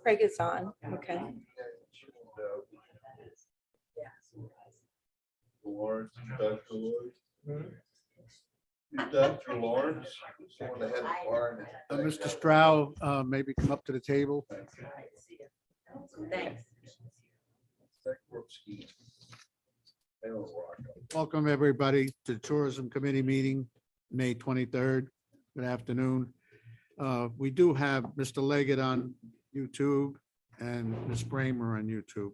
Craig is on. Okay. Lawrence, Dr. Lawrence, someone that had the barn. Mr. Stroud, maybe come up to the table. Thanks. Welcome, everybody, to the Tourism Committee meeting, May 23rd. Good afternoon. We do have Mr. Leggett on YouTube and Ms. Bramer on YouTube.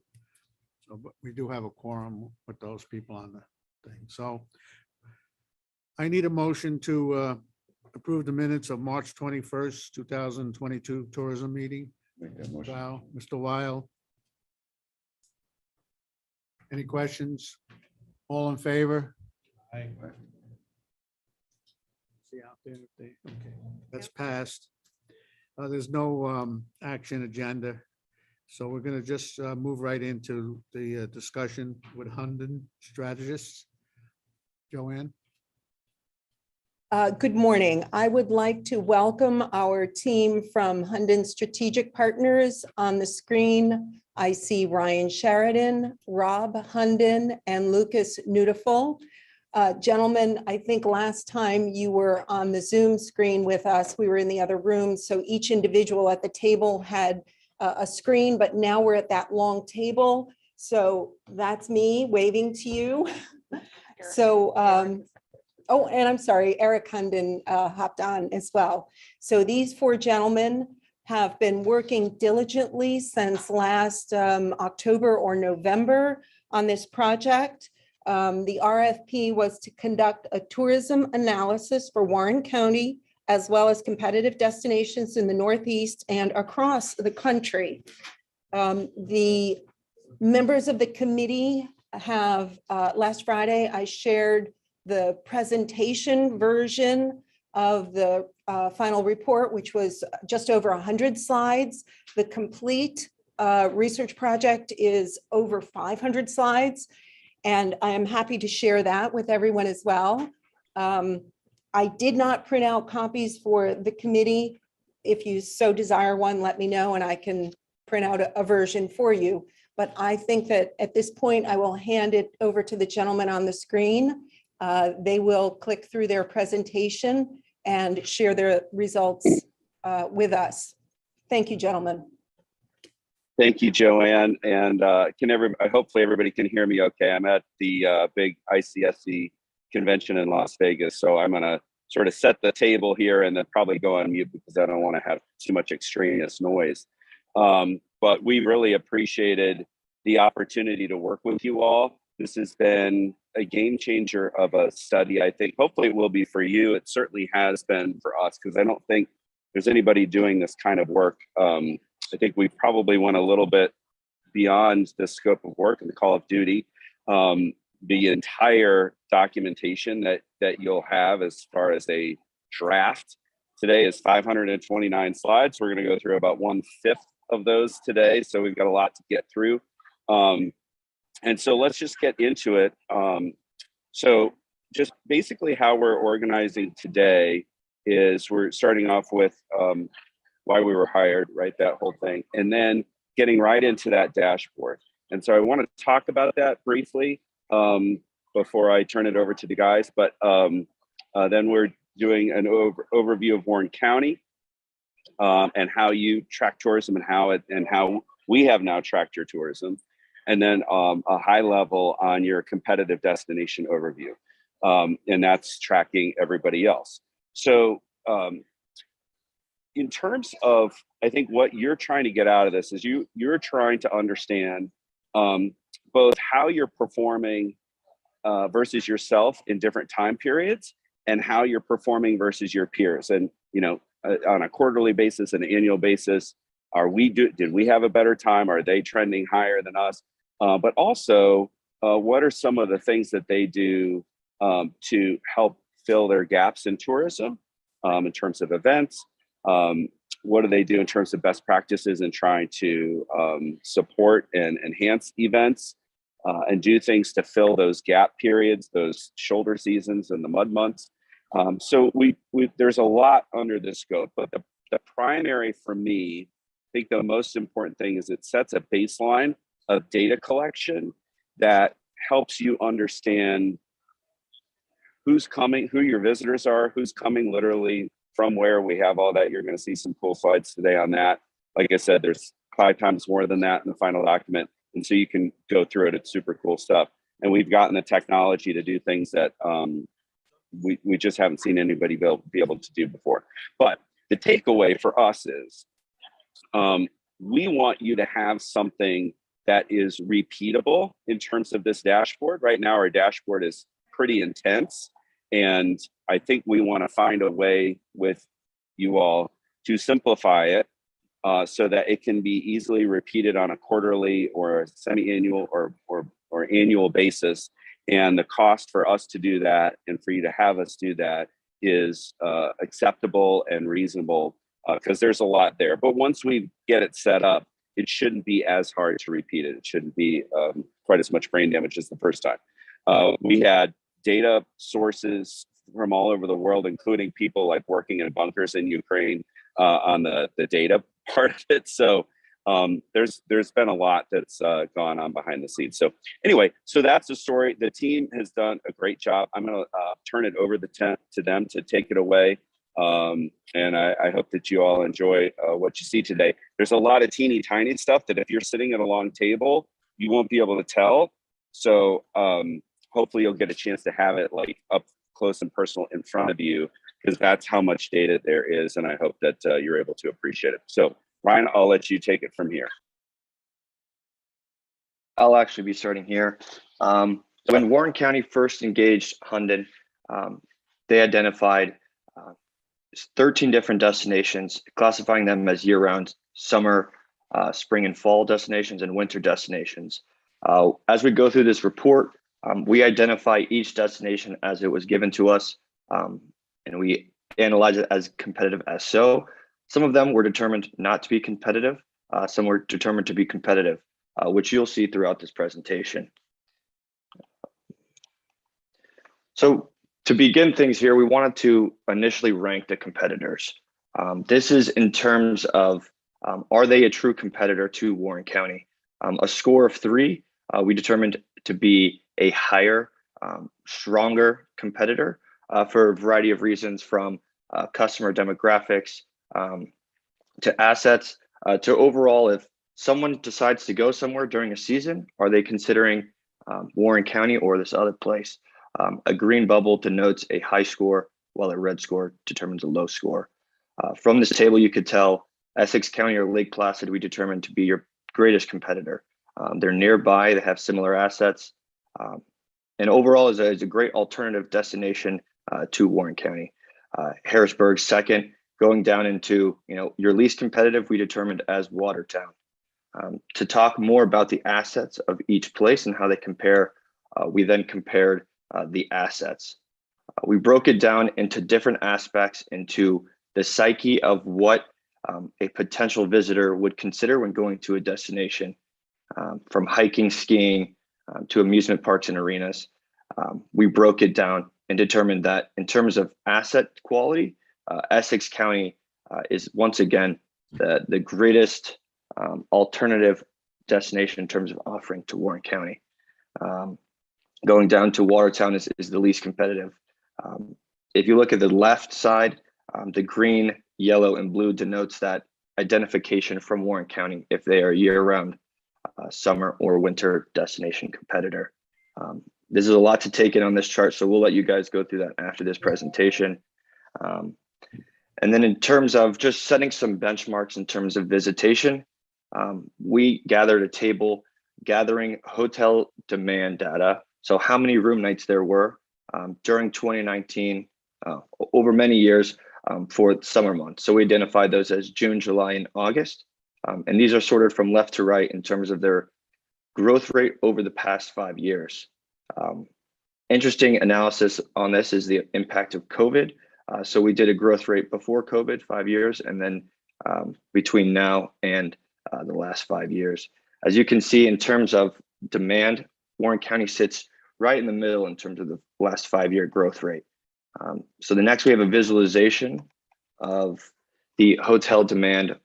So, but we do have a quorum with those people on the thing. So I need a motion to approve the minutes of March 21st, 2022 tourism meeting. Make that motion. Wow, Mr. Weil. Any questions? All in favor? Aye. See out there if they, okay, that's passed. There's no action agenda. So we're gonna just move right into the discussion with Hunden strategists. Joanne? Good morning. I would like to welcome our team from Hunden Strategic Partners. On the screen, I see Ryan Sheridan, Rob Hunden, and Lucas Nudiful. Gentlemen, I think last time you were on the Zoom screen with us, we were in the other room, so each individual at the table had a screen, but now we're at that long table. So that's me waving to you. So, oh, and I'm sorry, Eric Hunden hopped on as well. So these four gentlemen have been working diligently since last October or November on this project. The RFP was to conduct a tourism analysis for Warren County, as well as competitive destinations in the Northeast and across the country. The members of the committee have, last Friday, I shared the presentation version of the final report, which was just over 100 slides. The complete research project is over 500 slides, and I am happy to share that with everyone as well. I did not print out copies for the committee. If you so desire one, let me know and I can print out a version for you. But I think that at this point, I will hand it over to the gentleman on the screen. They will click through their presentation and share their results with us. Thank you, gentlemen. Thank you, Joanne. And hopefully everybody can hear me okay. I'm at the big ICSC convention in Las Vegas. So I'm gonna sort of set the table here and then probably go on mute because I don't want to have too much extraneous noise. But we really appreciated the opportunity to work with you all. This has been a game changer of a study. I think hopefully it will be for you. It certainly has been for us because I don't think there's anybody doing this kind of work. I think we probably went a little bit beyond the scope of work and the call of duty. The entire documentation that you'll have as far as a draft today is 529 slides. We're going to go through about 1/5 of those today. So we've got a lot to get through. And so let's just get into it. So just basically how we're organizing today is we're starting off with why we were hired, right? That whole thing. And then getting right into that dashboard. And so I want to talk about that briefly before I turn it over to the guys. But then we're doing an overview of Warren County and how you track tourism and how we have now tracked your tourism. And then a high level on your competitive destination overview. And that's tracking everybody else. So in terms of, I think what you're trying to get out of this is you're trying to understand both how you're performing versus yourself in different time periods and how you're performing versus your peers. And, you know, on a quarterly basis and annual basis, did we have a better time? Are they trending higher than us? But also, what are some of the things that they do to help fill their gaps in tourism in terms of events? What do they do in terms of best practices in trying to support and enhance events and do things to fill those gap periods, those shoulder seasons and the mud months? So there's a lot under this scope, but the primary for me think the most important thing is it sets a baseline of data collection that helps you understand who's coming, who your visitors are, who's coming literally from where. We have all that. You're going to see some cool slides today on that. Like I said, there's 5 times more than that in the final document. And so you can go through it. It's super cool stuff. And we've gotten the technology to do things that we just haven't seen anybody be able to do before. But the takeaway for us is we want you to have something that is repeatable in terms of this dashboard. Right now, our dashboard is pretty intense. And I think we want to find a way with you all to simplify it so that it can be easily repeated on a quarterly or a semi-annual or annual basis. And the cost for us to do that and for you to have us do that is acceptable and reasonable because there's a lot there. But once we get it set up, it shouldn't be as hard to repeat it. It shouldn't be quite as much brain damage as the first time. We had data sources from all over the world, including people like working in bunkers in Ukraine on the data part of it. So there's been a lot that's gone on behind the scenes. So anyway, so that's the story. The team has done a great job. I'm going to turn it over to them to take it away. And I hope that you all enjoy what you see today. There's a lot of teeny tiny stuff that if you're sitting at a long table, you won't be able to tell. So hopefully you'll get a chance to have it like up close and personal in front of you, because that's how much data there is. And I hope that you're able to appreciate it. So Ryan, I'll let you take it from here. I'll actually be starting here. When Warren County first engaged Hunden, they identified 13 different destinations, classifying them as year-round, summer, spring and fall destinations, and winter destinations. As we go through this report, we identify each destination as it was given to us, and we analyze it as competitive as so. Some of them were determined not to be competitive. Some were determined to be competitive, which you'll see throughout this presentation. So to begin things here, we wanted to initially rank the competitors. This is in terms of, are they a true competitor to Warren County? A score of 3, we determined to be a higher, stronger competitor for a variety of reasons, from customer demographics, to assets, to overall, if someone decides to go somewhere during a season, are they considering Warren County or this other place? A green bubble denotes a high score, while a red score determines a low score. From this table, you could tell Essex County or Lake Placid we determined to be your greatest competitor. They're nearby, they have similar assets, and overall is a great alternative destination to Warren County. Harrisburg second, going down into your least competitive, we determined as Watertown. To talk more about the assets of each place and how they compare, we then compared the assets. We broke it down into different aspects, into the psyche of what a potential visitor would consider when going to a destination, from hiking, skiing, to amusement parks and arenas. We broke it down and determined that in terms of asset quality, Essex County is once again the greatest alternative destination in terms of offering to Warren County. Going down to Watertown is the least competitive. If you look at the left side, the green, yellow, and blue denotes that identification from Warren County if they are year-round, summer or winter destination competitor. This is a lot to take in on this chart, so we'll let you guys go through that after this presentation. And then in terms of just setting some benchmarks in terms of visitation, we gathered a table gathering hotel demand data. So how many room nights there were during 2019, over many years for summer months. So we identified those as June, July, and August. And these are sorted from left to right in terms of their growth rate over the past 5 years. Interesting analysis on this is the impact of COVID. So we did a growth rate before COVID, 5 years, and then between now and the last 5 years. As you can see, in terms of demand, Warren County sits right in the middle in terms of the last 5-year growth rate. So the next we have a visualization of the hotel demand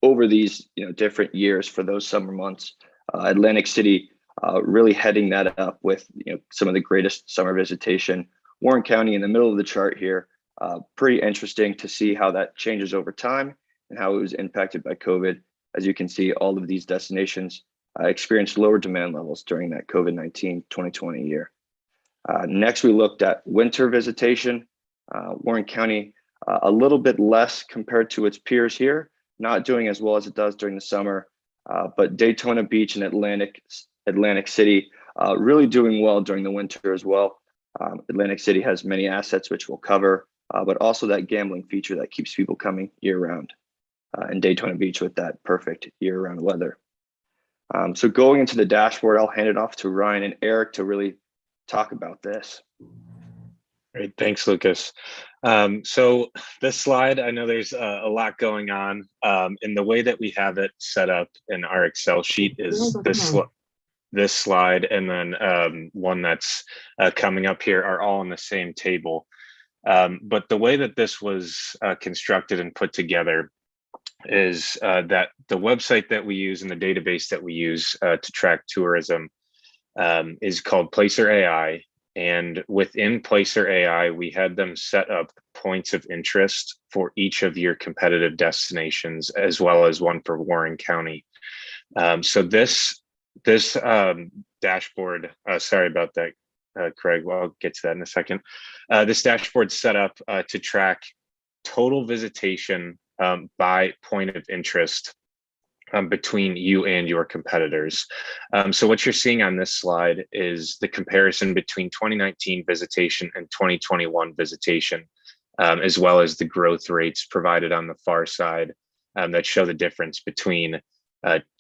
over these different years for those summer months. Atlantic City really heading that up with some of the greatest summer visitation. Warren County in the middle of the chart here. Pretty interesting to see how that changes over time and how it was impacted by COVID. As you can see, all of these destinations experienced lower demand levels during that COVID-19 2020 year. Next, we looked at winter visitation. Warren County, a little bit less compared to its peers here, not doing as well as it does during the summer, but Daytona Beach and Atlantic City really doing well during the winter as well. Atlantic City has many assets which we'll cover, but also that gambling feature that keeps people coming year round. And Daytona Beach with that perfect year-round weather. So going into the dashboard, I'll hand it off to Ryan and Eric to really talk about this. Great, thanks, Lucas. So this slide, I know there's a lot going on, and the way that we have it set up in our Excel sheet is this slide, and then one that's coming up here are all in the same table. But the way that this was constructed and put together is that the website that we use and the database that we use to track tourism is called Placer AI. And within Placer AI, we had them set up points of interest for each of your competitive destinations, as well as one for Warren County. So this dashboard, sorry about that, Craig, well, I'll get to that in a second. This dashboard set up to track total visitation by point of interest between you and your competitors. So what you're seeing on this slide is the comparison between 2019 visitation and 2021 visitation, as well as the growth rates provided on the far side that show the difference between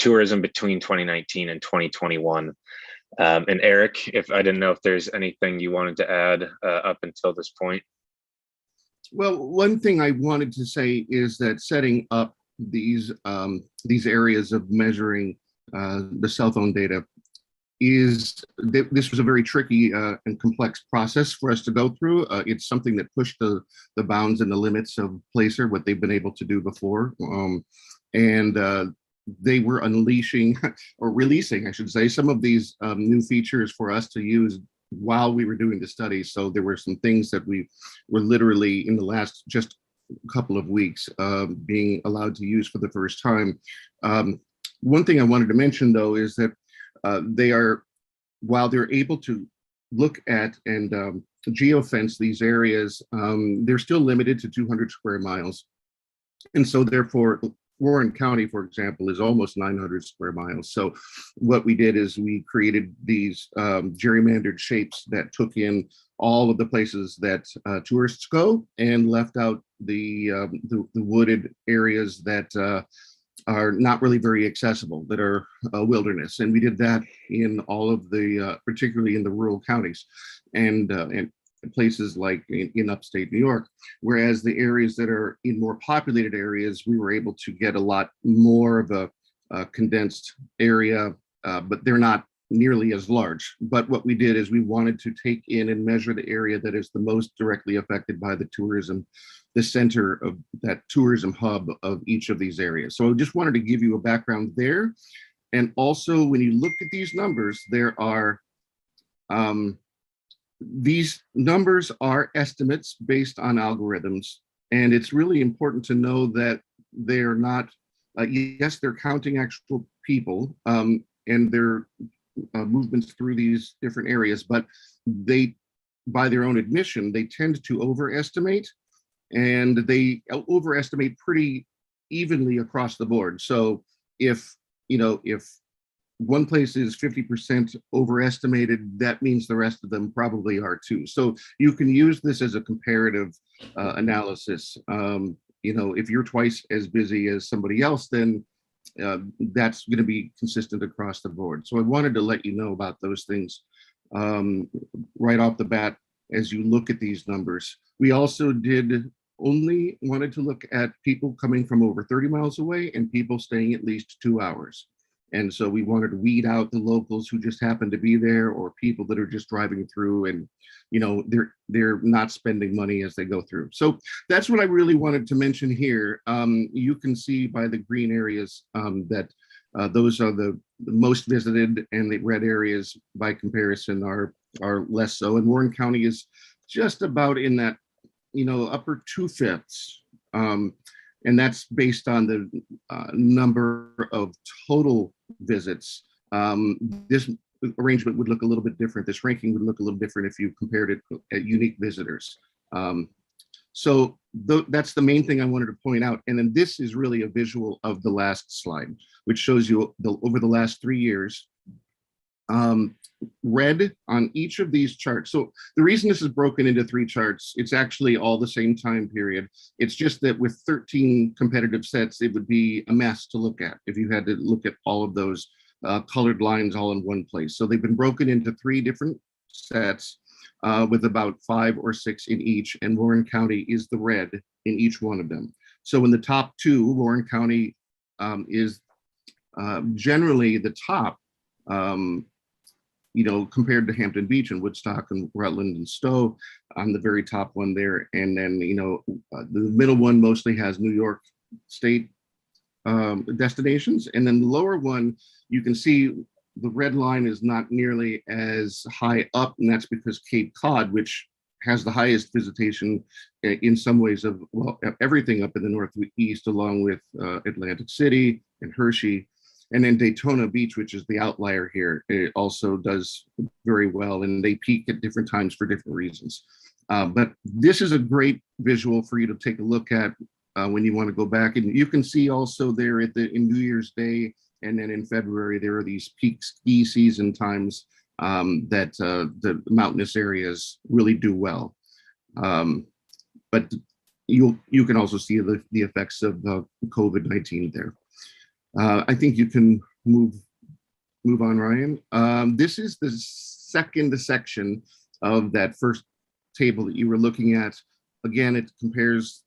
tourism between 2019 and 2021. And Eric, I didn't know if there's anything you wanted to add up until this point. Well, one thing I wanted to say is that setting up these areas of measuring the cell phone data this was a very tricky and complex process for us to go through. It's something that pushed the bounds and the limits of Placer, what they've been able to do before. They were unleashing or releasing, I should say, some of these new features for us to use while we were doing the study. So there were some things that we were literally in the last just couple of weeks being allowed to use for the first time. One thing I wanted to mention, though, is that while they're able to look at and geofence these areas, they're still limited to 200 square miles. And so therefore, Warren County, for example, is almost 900 square miles. So what we did is we created these gerrymandered shapes that took in all of the places that tourists go and left out the wooded areas that are not really very accessible, that are wilderness. And we did that in all of the, particularly in the rural counties and places like in upstate New York, whereas the areas that are in more populated areas, we were able to get a lot more of a condensed area, but they're not nearly as large. But what we did is we wanted to take in and measure the area that is the most directly affected by the tourism, the center of that tourism hub of each of these areas. So I just wanted to give you a background there. And also when you look at these numbers, there are, these numbers are estimates based on algorithms. And it's really important to know that they're not, yes, they're counting actual people and their movements through these different areas, but they, by their own admission, they tend to overestimate, and they overestimate pretty evenly across the board. So if one place is 50% overestimated, that means the rest of them probably are too. So you can use this as a comparative analysis. If you're twice as busy as somebody else, then that's going to be consistent across the board. So I wanted to let you know about those things right off the bat as you look at these numbers. We also only wanted to look at people coming from over 30 miles away and people staying at least 2 hours. And so we wanted to weed out the locals who just happen to be there, or people that are just driving through and, you know, they're not spending money as they go through. So that's what I really wanted to mention here. You can see by the green areas that those are the most visited, and the red areas by comparison are less so. And Warren County is just about in that, you know, upper 2/5. And that's based on the number of total visits. This arrangement would look a little bit different. This ranking would look a little different if you compared it at unique visitors. So that's the main thing I wanted to point out. And then this is really a visual of the last slide, which shows you over the last 3 years, red on each of these charts. So the reason this is broken into 3 charts, it's actually all the same time period. It's just that with 13 competitive sets, it would be a mess to look at if you had to look at all of those colored lines all in one place. So they've been broken into 3 different sets with about 5 or 6 in each, and Warren County is the red in each one of them. So in the top 2, Warren County is generally the top, you know, compared to Hampton Beach and Woodstock and Rutland and Stowe on the very top one there. And then, you know, the middle one mostly has New York State destinations. And then the lower one, you can see the red line is not nearly as high up, and that's because Cape Cod, which has the highest visitation in some ways of, well, everything up in the Northeast, along with Atlantic City and Hershey. And then Daytona Beach, which is the outlier here, it also does very well, and they peak at different times for different reasons. But this is a great visual for you to take a look at when you want to go back. And you can see also there in New Year's Day and then in February, there are these peak ski season times that the mountainous areas really do well. But you can also see the effects of COVID-19 there. I think you can move on, Ryan. This is the second section of that first table that you were looking at. Again, it compares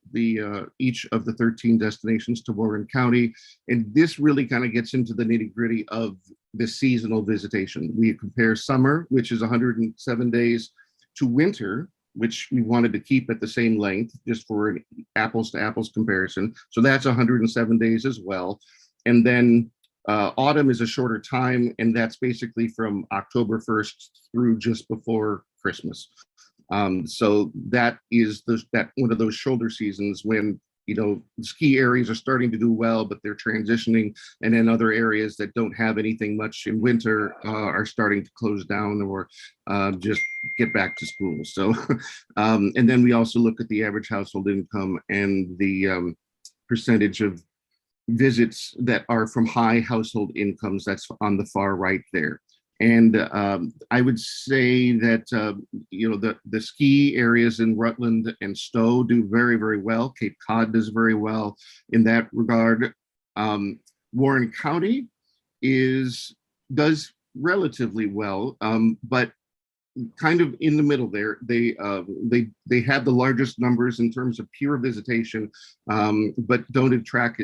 each of the 13 destinations to Warren County. And this really kind of gets into the nitty-gritty of the seasonal visitation. We compare summer, which is 107 days, to winter, which we wanted to keep at the same length, just for an apples to apples comparison. So that's 107 days as well. And then autumn is a shorter time, and that's basically from October 1st through just before Christmas. So that is that one of those shoulder seasons when, you know, ski areas are starting to do well, but they're transitioning, and then other areas that don't have anything much in winter are starting to close down or just get back to school. So, and then we also look at the average household income and the percentage of visits that are from high household incomes. That's on the far right there. And I would say that, you know, the ski areas in Rutland and Stowe do very, very well. Cape Cod does very well in that regard. Warren County does relatively well, but kind of in the middle there. They have the largest numbers in terms of pure visitation, but don't attract.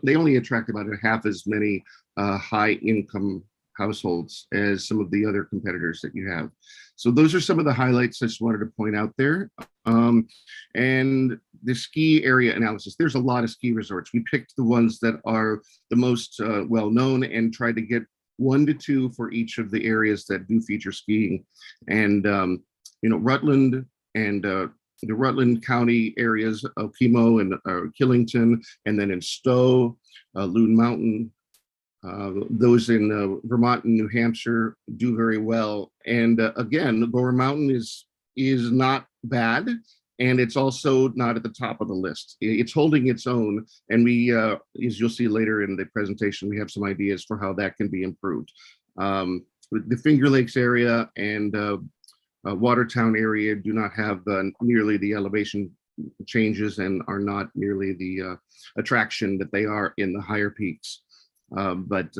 They only attract about half as many high income households as some of the other competitors that you have. So those are some of the highlights I just wanted to point out there. And the ski area analysis, there's a lot of ski resorts. We picked the ones that are the most well-known and tried to get 1 to 2 for each of the areas that do feature skiing. And, you know, Rutland and the Rutland County areas of Okemo and Killington, and then in Stowe, Loon Mountain, those in Vermont and New Hampshire do very well. And again, Lower Mountain is not bad, and it's also not at the top of the list. It's holding its own, and we, as you'll see later in the presentation, we have some ideas for how that can be improved. The Finger Lakes area and Watertown area do not have nearly the elevation changes and are not nearly the attraction that they are in the higher peaks. But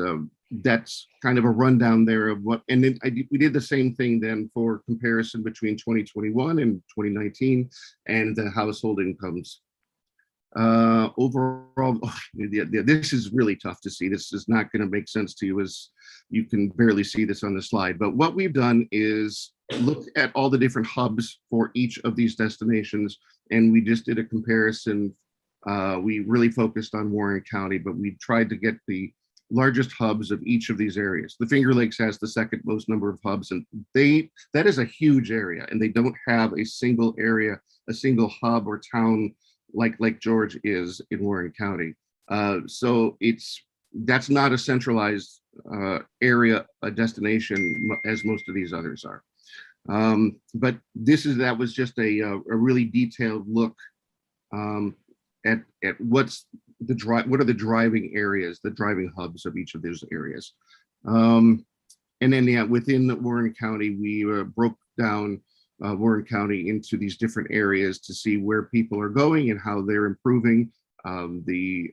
that's kind of a rundown there of what, and then we did the same thing then for comparison between 2021 and 2019 and the household incomes. Overall, this is really tough to see. This is not going to make sense to you, as you can barely see this on the slide. But what we've done is look at all the different hubs for each of these destinations, and we just did a comparison. We really focused on Warren County, but we tried to get the largest hubs of each of these areas. The Finger Lakes has the second most number of hubs, and that is a huge area, and they don't have a single area, a single hub or town like Lake George is in Warren County. So that's not a centralized area, a destination, as most of these others are. But that was just a really detailed look at what are the driving areas, the driving hubs of each of those areas. And then within Warren County, we broke down Warren County into these different areas to see where people are going and how they're improving. The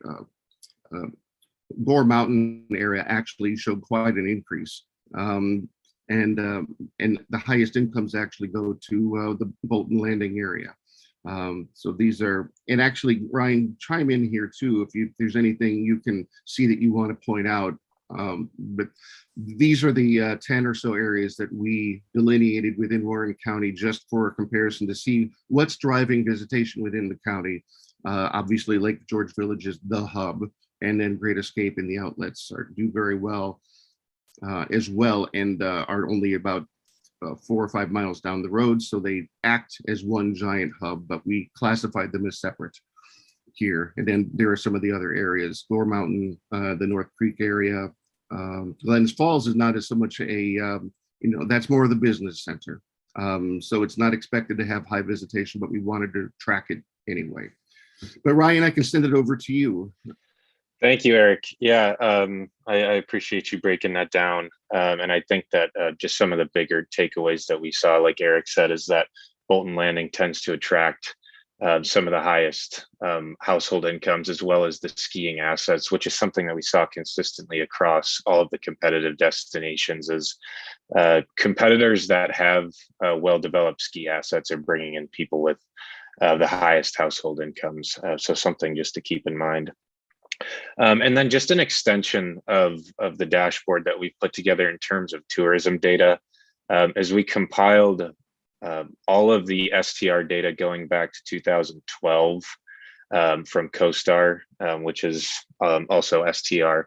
Gore Mountain area actually showed quite an increase. And the highest incomes actually go to the Bolton Landing area. So these are, and actually, Ryan, chime in here too if there's anything you can see that you want to point out. But these are the 10 or so areas that we delineated within Warren County just for a comparison to see what's driving visitation within the county. Obviously, Lake George Village is the hub, and then Great Escape and the outlets do very well as well, and are only about 4 or 5 miles down the road. So they act as one giant hub, but we classified them as separate here. And then there are some of the other areas, Gore Mountain, the North Creek area. Glens Falls is not as so much that's more of the business center. So it's not expected to have high visitation, but we wanted to track it anyway. But Ryan, I can send it over to you. Thank you, Eric. Yeah, I appreciate you breaking that down. And I think that just some of the bigger takeaways that we saw, like Eric said, is that Bolton Landing tends to attract some of the highest household incomes, as well as the skiing assets, which is something that we saw consistently across all of the competitive destinations. As competitors that have well-developed ski assets are bringing in people with the highest household incomes. So something just to keep in mind. And then just an extension of the dashboard that we've put together in terms of tourism data, as we compiled all of the STR data going back to 2012 from CoStar, which is also STR.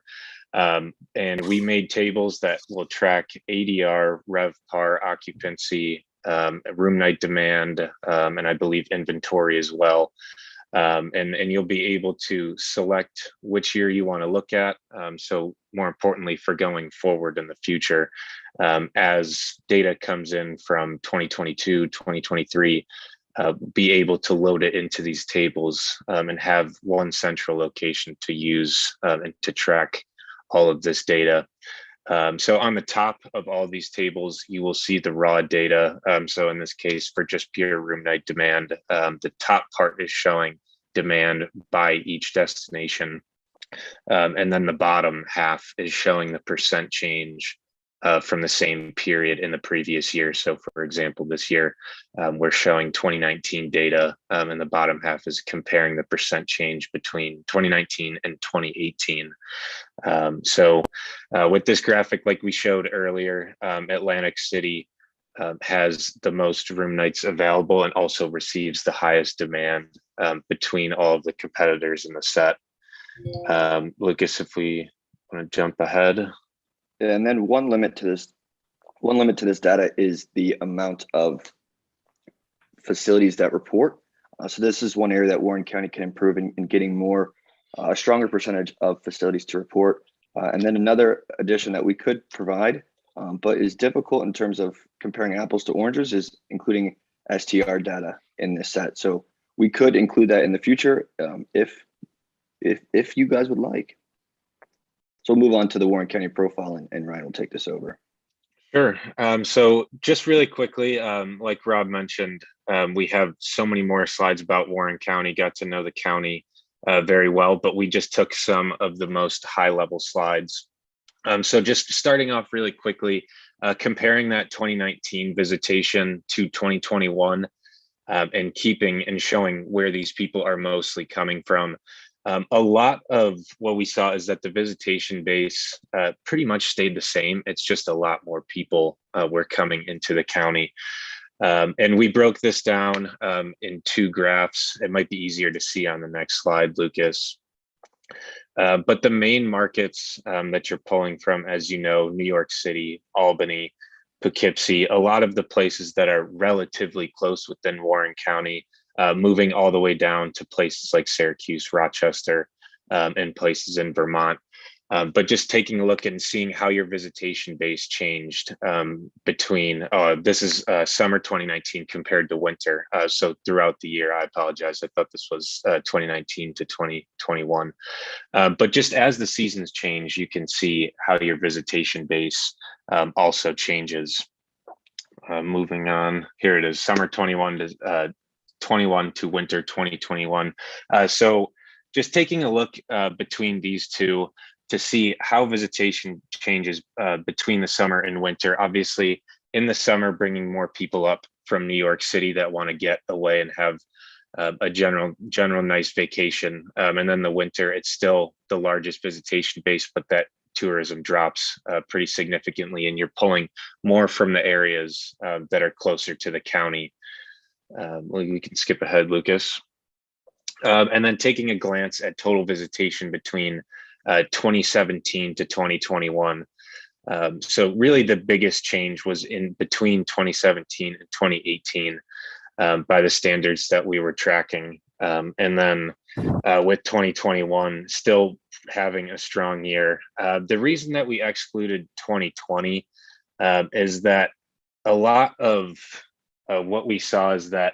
And we made tables that will track ADR, RevPAR, occupancy, room night demand, and I believe inventory as well. And you'll be able to select which year you want to look at. So more importantly, for going forward in the future, as data comes in from 2022, 2023, be able to load it into these tables and have one central location to use and to track all of this data. So on the top of all of these tables, you will see the raw data. So in this case, for just pure room night demand, the top part is showing demand by each destination. And then the bottom half is showing the percent change from the same period in the previous year. So for example, this year, we're showing 2019 data, and the bottom half is comparing the percent change between 2019 and 2018. So with this graphic, like we showed earlier, Atlantic City has the most room nights available and also receives the highest demand between all of the competitors in the set. Lucas, if we want to jump ahead. And then one limit to this data is the amount of facilities that report. So this is one area that Warren County can improve in getting a stronger percentage of facilities to report. And then another addition that we could provide, but is difficult in terms of comparing apples to oranges, is including STR data in this set. So we could include that in the future if you guys would like. So we'll move on to the Warren County profile, and Ryan will take this over. Sure. So just really quickly, like Rob mentioned, we have so many more slides about Warren County, got to know the county very well, but we just took some of the most high level slides. So just starting off really quickly, comparing that 2019 visitation to 2021, and keeping and showing where these people are mostly coming from. A lot of what we saw is that the visitation base pretty much stayed the same. It's just a lot more people were coming into the county. And we broke this down in 2 graphs. It might be easier to see on the next slide, Lucas. But the main markets that you're pulling from, as you know, New York City, Albany, Poughkeepsie, a lot of the places that are relatively close within Warren County, moving all the way down to places like Syracuse, Rochester, and places in Vermont. But just taking a look and seeing how your visitation base changed between, this is summer 2019 compared to winter. So throughout the year, I apologize. I thought this was 2019 to 2021. But just as the seasons change, you can see how your visitation base also changes. Moving on, here it is, summer 21 to winter 2021. So just taking a look between these two to see how visitation changes between the summer and winter. Obviously, in the summer, bringing more people up from New York City that want to get away and have a general nice vacation. And then the winter, it's still the largest visitation base, but that tourism drops pretty significantly, and you're pulling more from the areas that are closer to the county. We can skip ahead, Lucas. And then taking a glance at total visitation between 2017 to 2021. So really the biggest change was in between 2017 and 2018 by the standards that we were tracking. And then with 2021 still having a strong year. The reason that we excluded 2020 is that a lot of what we saw is that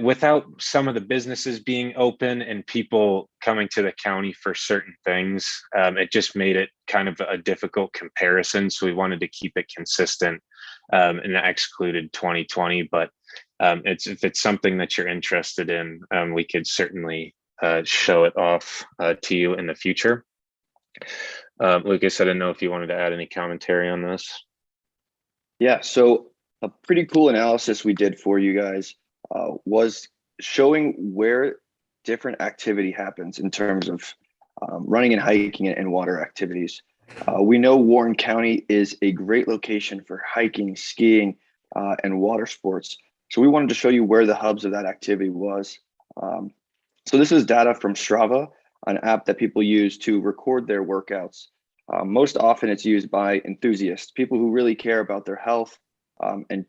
without some of the businesses being open and people coming to the county for certain things, it just made it kind of a difficult comparison. So we wanted to keep it consistent and excluded 2020. But if it's something that you're interested in, we could certainly show it off to you in the future. Lucas, I didn't know if you wanted to add any commentary on this. Yeah, so a pretty cool analysis we did for you guys was showing where different activity happens in terms of running and hiking and water activities. We know Warren County is a great location for hiking, skiing, and water sports. So we wanted to show you where the hubs of that activity was. So this is data from Strava, an app that people use to record their workouts. Most often it's used by enthusiasts, people who really care about their health and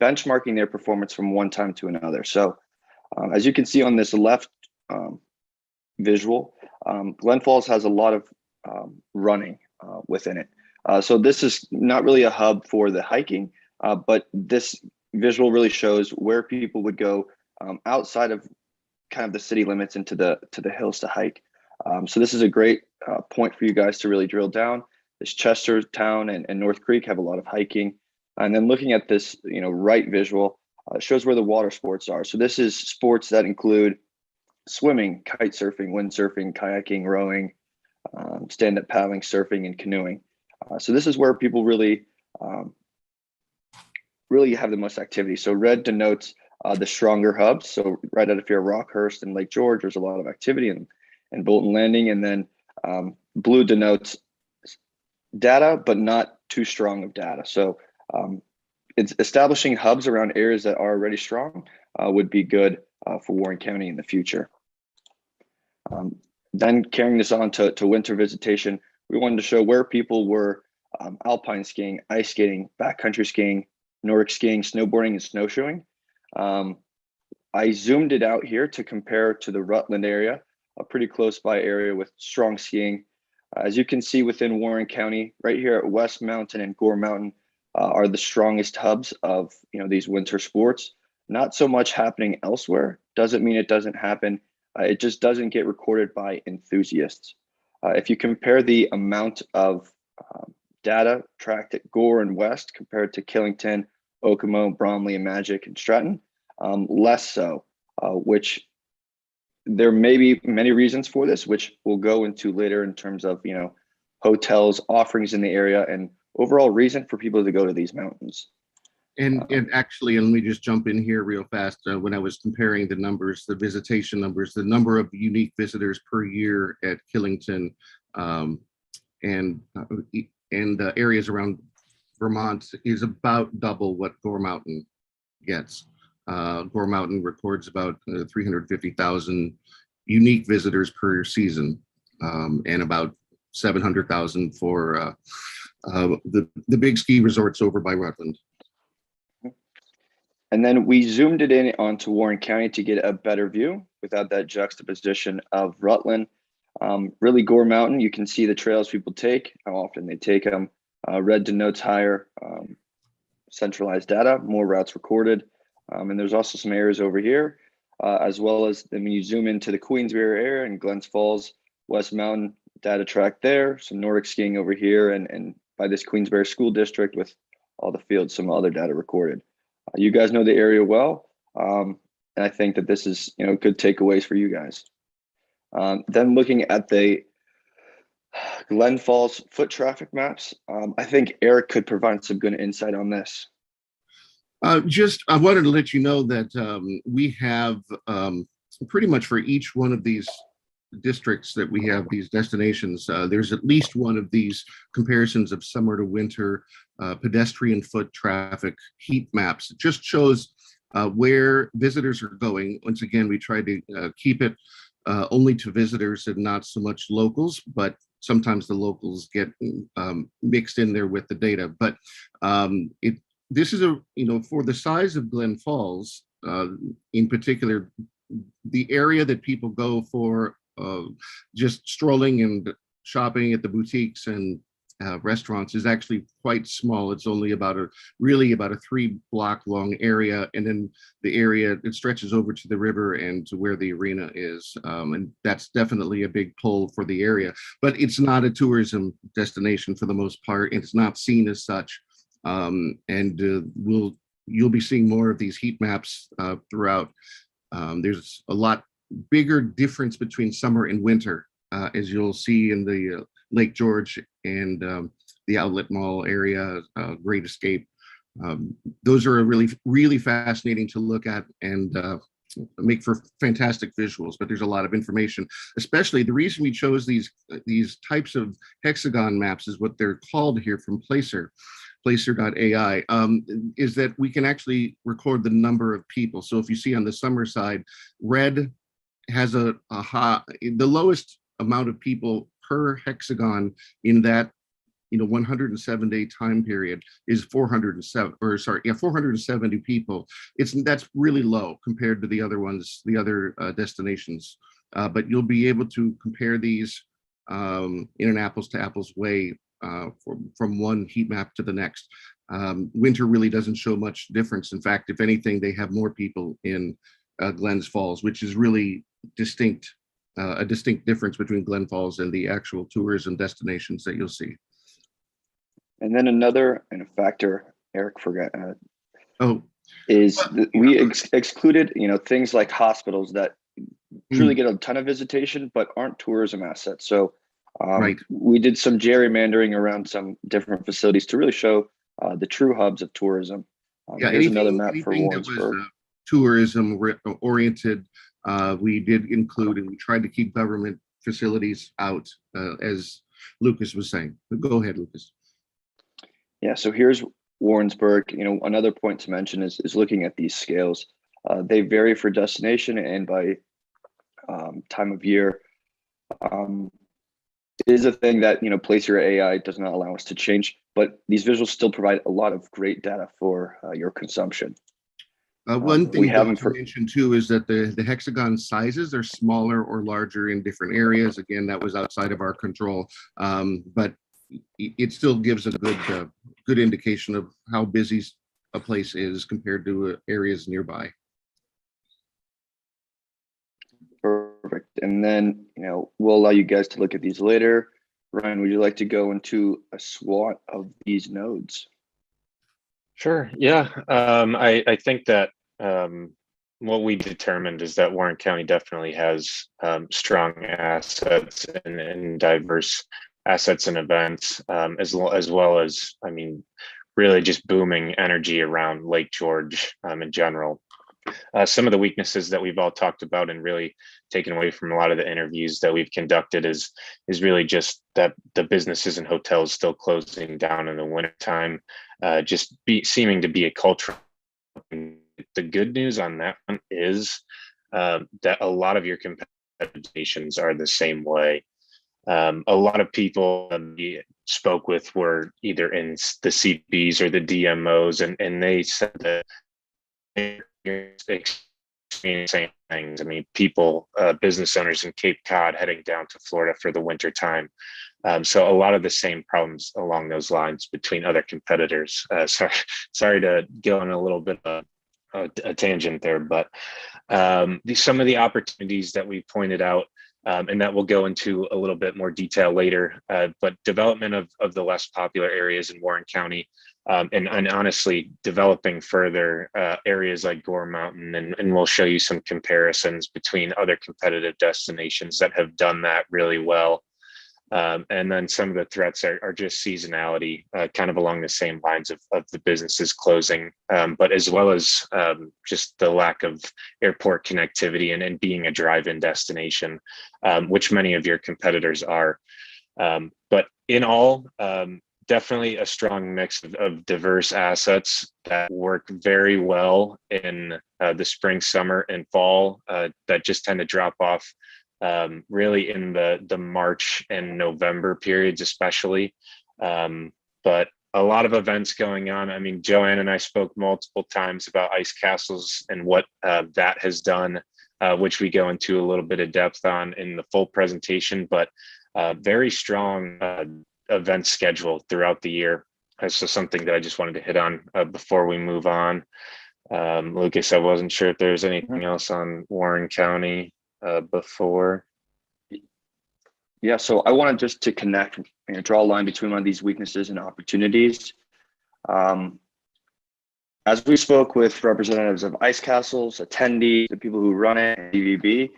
benchmarking their performance from one time to another. So as you can see on this left visual, Glen Falls has a lot of running within it. So this is not really a hub for the hiking, but this visual really shows where people would go outside of kind of the city limits into the hills to hike. So this is a great point for you guys to really drill down. This Chestertown and North Creek have a lot of hiking. And then looking at this, right visual shows where the water sports are. So this is sports that include swimming, kite surfing, windsurfing, kayaking, rowing, stand-up paddling, surfing, and canoeing. So this is where people really have the most activity. So red denotes the stronger hubs. So right out of here, Rockhurst and Lake George, there's a lot of activity, and Bolton Landing. And then blue denotes data, but not too strong of data. So it's establishing hubs around areas that are already strong would be good for Warren County in the future. Then carrying this on to winter visitation, we wanted to show where people were alpine skiing, ice skating, backcountry skiing, Nordic skiing, snowboarding, and snowshoeing. I zoomed it out here to compare to the Rutland area, a pretty close by area with strong skiing. As you can see within Warren County, right here at West Mountain and Gore Mountain, are the strongest hubs of these winter sports. Not so much happening elsewhere. Doesn't mean it doesn't happen. It just doesn't get recorded by enthusiasts. If you compare the amount of data tracked at Gore and West compared to Killington, Okemo, Bromley, and Magic and Stratton, less so, which there may be many reasons for this, which we'll go into later in terms of hotels, offerings in the area, and overall reason for people to go to these mountains. And actually, and let me just jump in here real fast. When I was comparing the numbers, the visitation numbers, the number of unique visitors per year at Killington and areas around Vermont is about double what Gore Mountain gets. Gore Mountain records about 350,000 unique visitors per season, and about 700,000 for the big ski resorts over by Rutland. And then we zoomed it in onto Warren County to get a better view without that juxtaposition of Rutland. Really, Gore Mountain, you can see the trails people take, how often they take them. Red denotes higher centralized data, more routes recorded. And there's also some areas over here, as well as then when you zoom into the Queensbury area and Glens Falls, West Mountain data track there, some Nordic skiing over here, and by this Queensbury School District with all the fields, some other data recorded. You guys know the area well, and I think that this is good takeaways for you guys. Then looking at the Glen Falls foot traffic maps, I think Eric could provide some good insight on this. I wanted to let you know that we have pretty much for each one of these districts that we have, these destinations, there's at least one of these comparisons of summer to winter pedestrian foot traffic heat maps. It just shows where visitors are going. Once again, we try to keep it only to visitors and not so much locals, but sometimes the locals get mixed in there with the data. But this is for the size of Glen Falls, in particular, the area that people go for just strolling and shopping at the boutiques and restaurants is actually quite small. It's only about a 3-block long area, and then the area it stretches over to the river and to where the arena is, and that's definitely a big pull for the area. But it's not a tourism destination for the most part, and it's not seen as such. You'll be seeing more of these heat maps throughout. There's a lot bigger difference between summer and winter, as you'll see in the Lake George and the Outlet Mall area, Great Escape. Those are really, really fascinating to look at and make for fantastic visuals, but there's a lot of information. Especially the reason we chose these types of hexagon maps is what they're called here from Placer.ai, is that we can actually record the number of people. So if you see on the summer side, red has the lowest amount of people per hexagon in that 107-day time period is 470 people. That's really low compared to the other ones, the other destinations. But you'll be able to compare these in an apples to apples way from one heat map to the next. Winter really doesn't show much difference. In fact, if anything, they have more people in Glens Falls, which is really distinct, a distinct difference between Glen Falls and the actual tourism destinations that you'll see. And then another factor Eric forgot we excluded things like hospitals that truly get a ton of visitation but aren't tourism assets. So right. We did some gerrymandering around some different facilities to really show the true hubs of tourism. Here's another map for Warrensburg. Tourism oriented, we did include, and we tried to keep government facilities out, as Lucas was saying. Go ahead, Lucas. Yeah, so here's Warrensburg. Another point to mention is looking at these scales. They vary for destination and by time of year. It is a thing that Placer AI does not allow us to change, but these visuals still provide a lot of great data for your consumption. One thing to mention too is that the hexagon sizes are smaller or larger in different areas. Again, that was outside of our control, but it still gives a good indication of how busy a place is compared to areas nearby. Perfect. And then, we'll allow you guys to look at these later. Ryan, would you like to go into a SWOT of these nodes? Sure. Yeah. I think that what we determined is that Warren County definitely has strong assets and diverse assets and events, as well as, really just booming energy around Lake George in general. Some of the weaknesses that we've all talked about and really taken away from a lot of the interviews that we've conducted is really just that the businesses and hotels still closing down in the wintertime, seeming to be a culture. The good news on that one is that a lot of your competitions are the same way. A lot of people we spoke with were either in the CBs or the DMOs, and they said that same things. I mean, people, business owners in Cape Cod heading down to Florida for the winter time. So a lot of the same problems along those lines between other competitors. Sorry to go on a little bit of a tangent there, but some of the opportunities that we pointed out, and that we'll go into a little bit more detail later, but development of the less popular areas in Warren County, and honestly developing further areas like Gore Mountain, and we'll show you some comparisons between other competitive destinations that have done that really well. And then some of the threats are just seasonality, kind of along the same lines of the businesses closing, but as well as just the lack of airport connectivity and being a drive-in destination, which many of your competitors are. But in all, definitely a strong mix of diverse assets that work very well in the spring, summer, and fall, that just tend to drop off really in the March and November periods, especially. But a lot of events going on. I mean, Joanne and I spoke multiple times about ice castles and what that has done, which we go into a little bit of depth on in the full presentation, but very strong event schedule throughout the year. So something that I just wanted to hit on before we move on. Lucas, I wasn't sure if there's anything else on Warren County before. Yeah, so I wanted just to connect and draw a line between one of these weaknesses and opportunities. As we spoke with representatives of ice castles, attendees, the people who run it, DVB,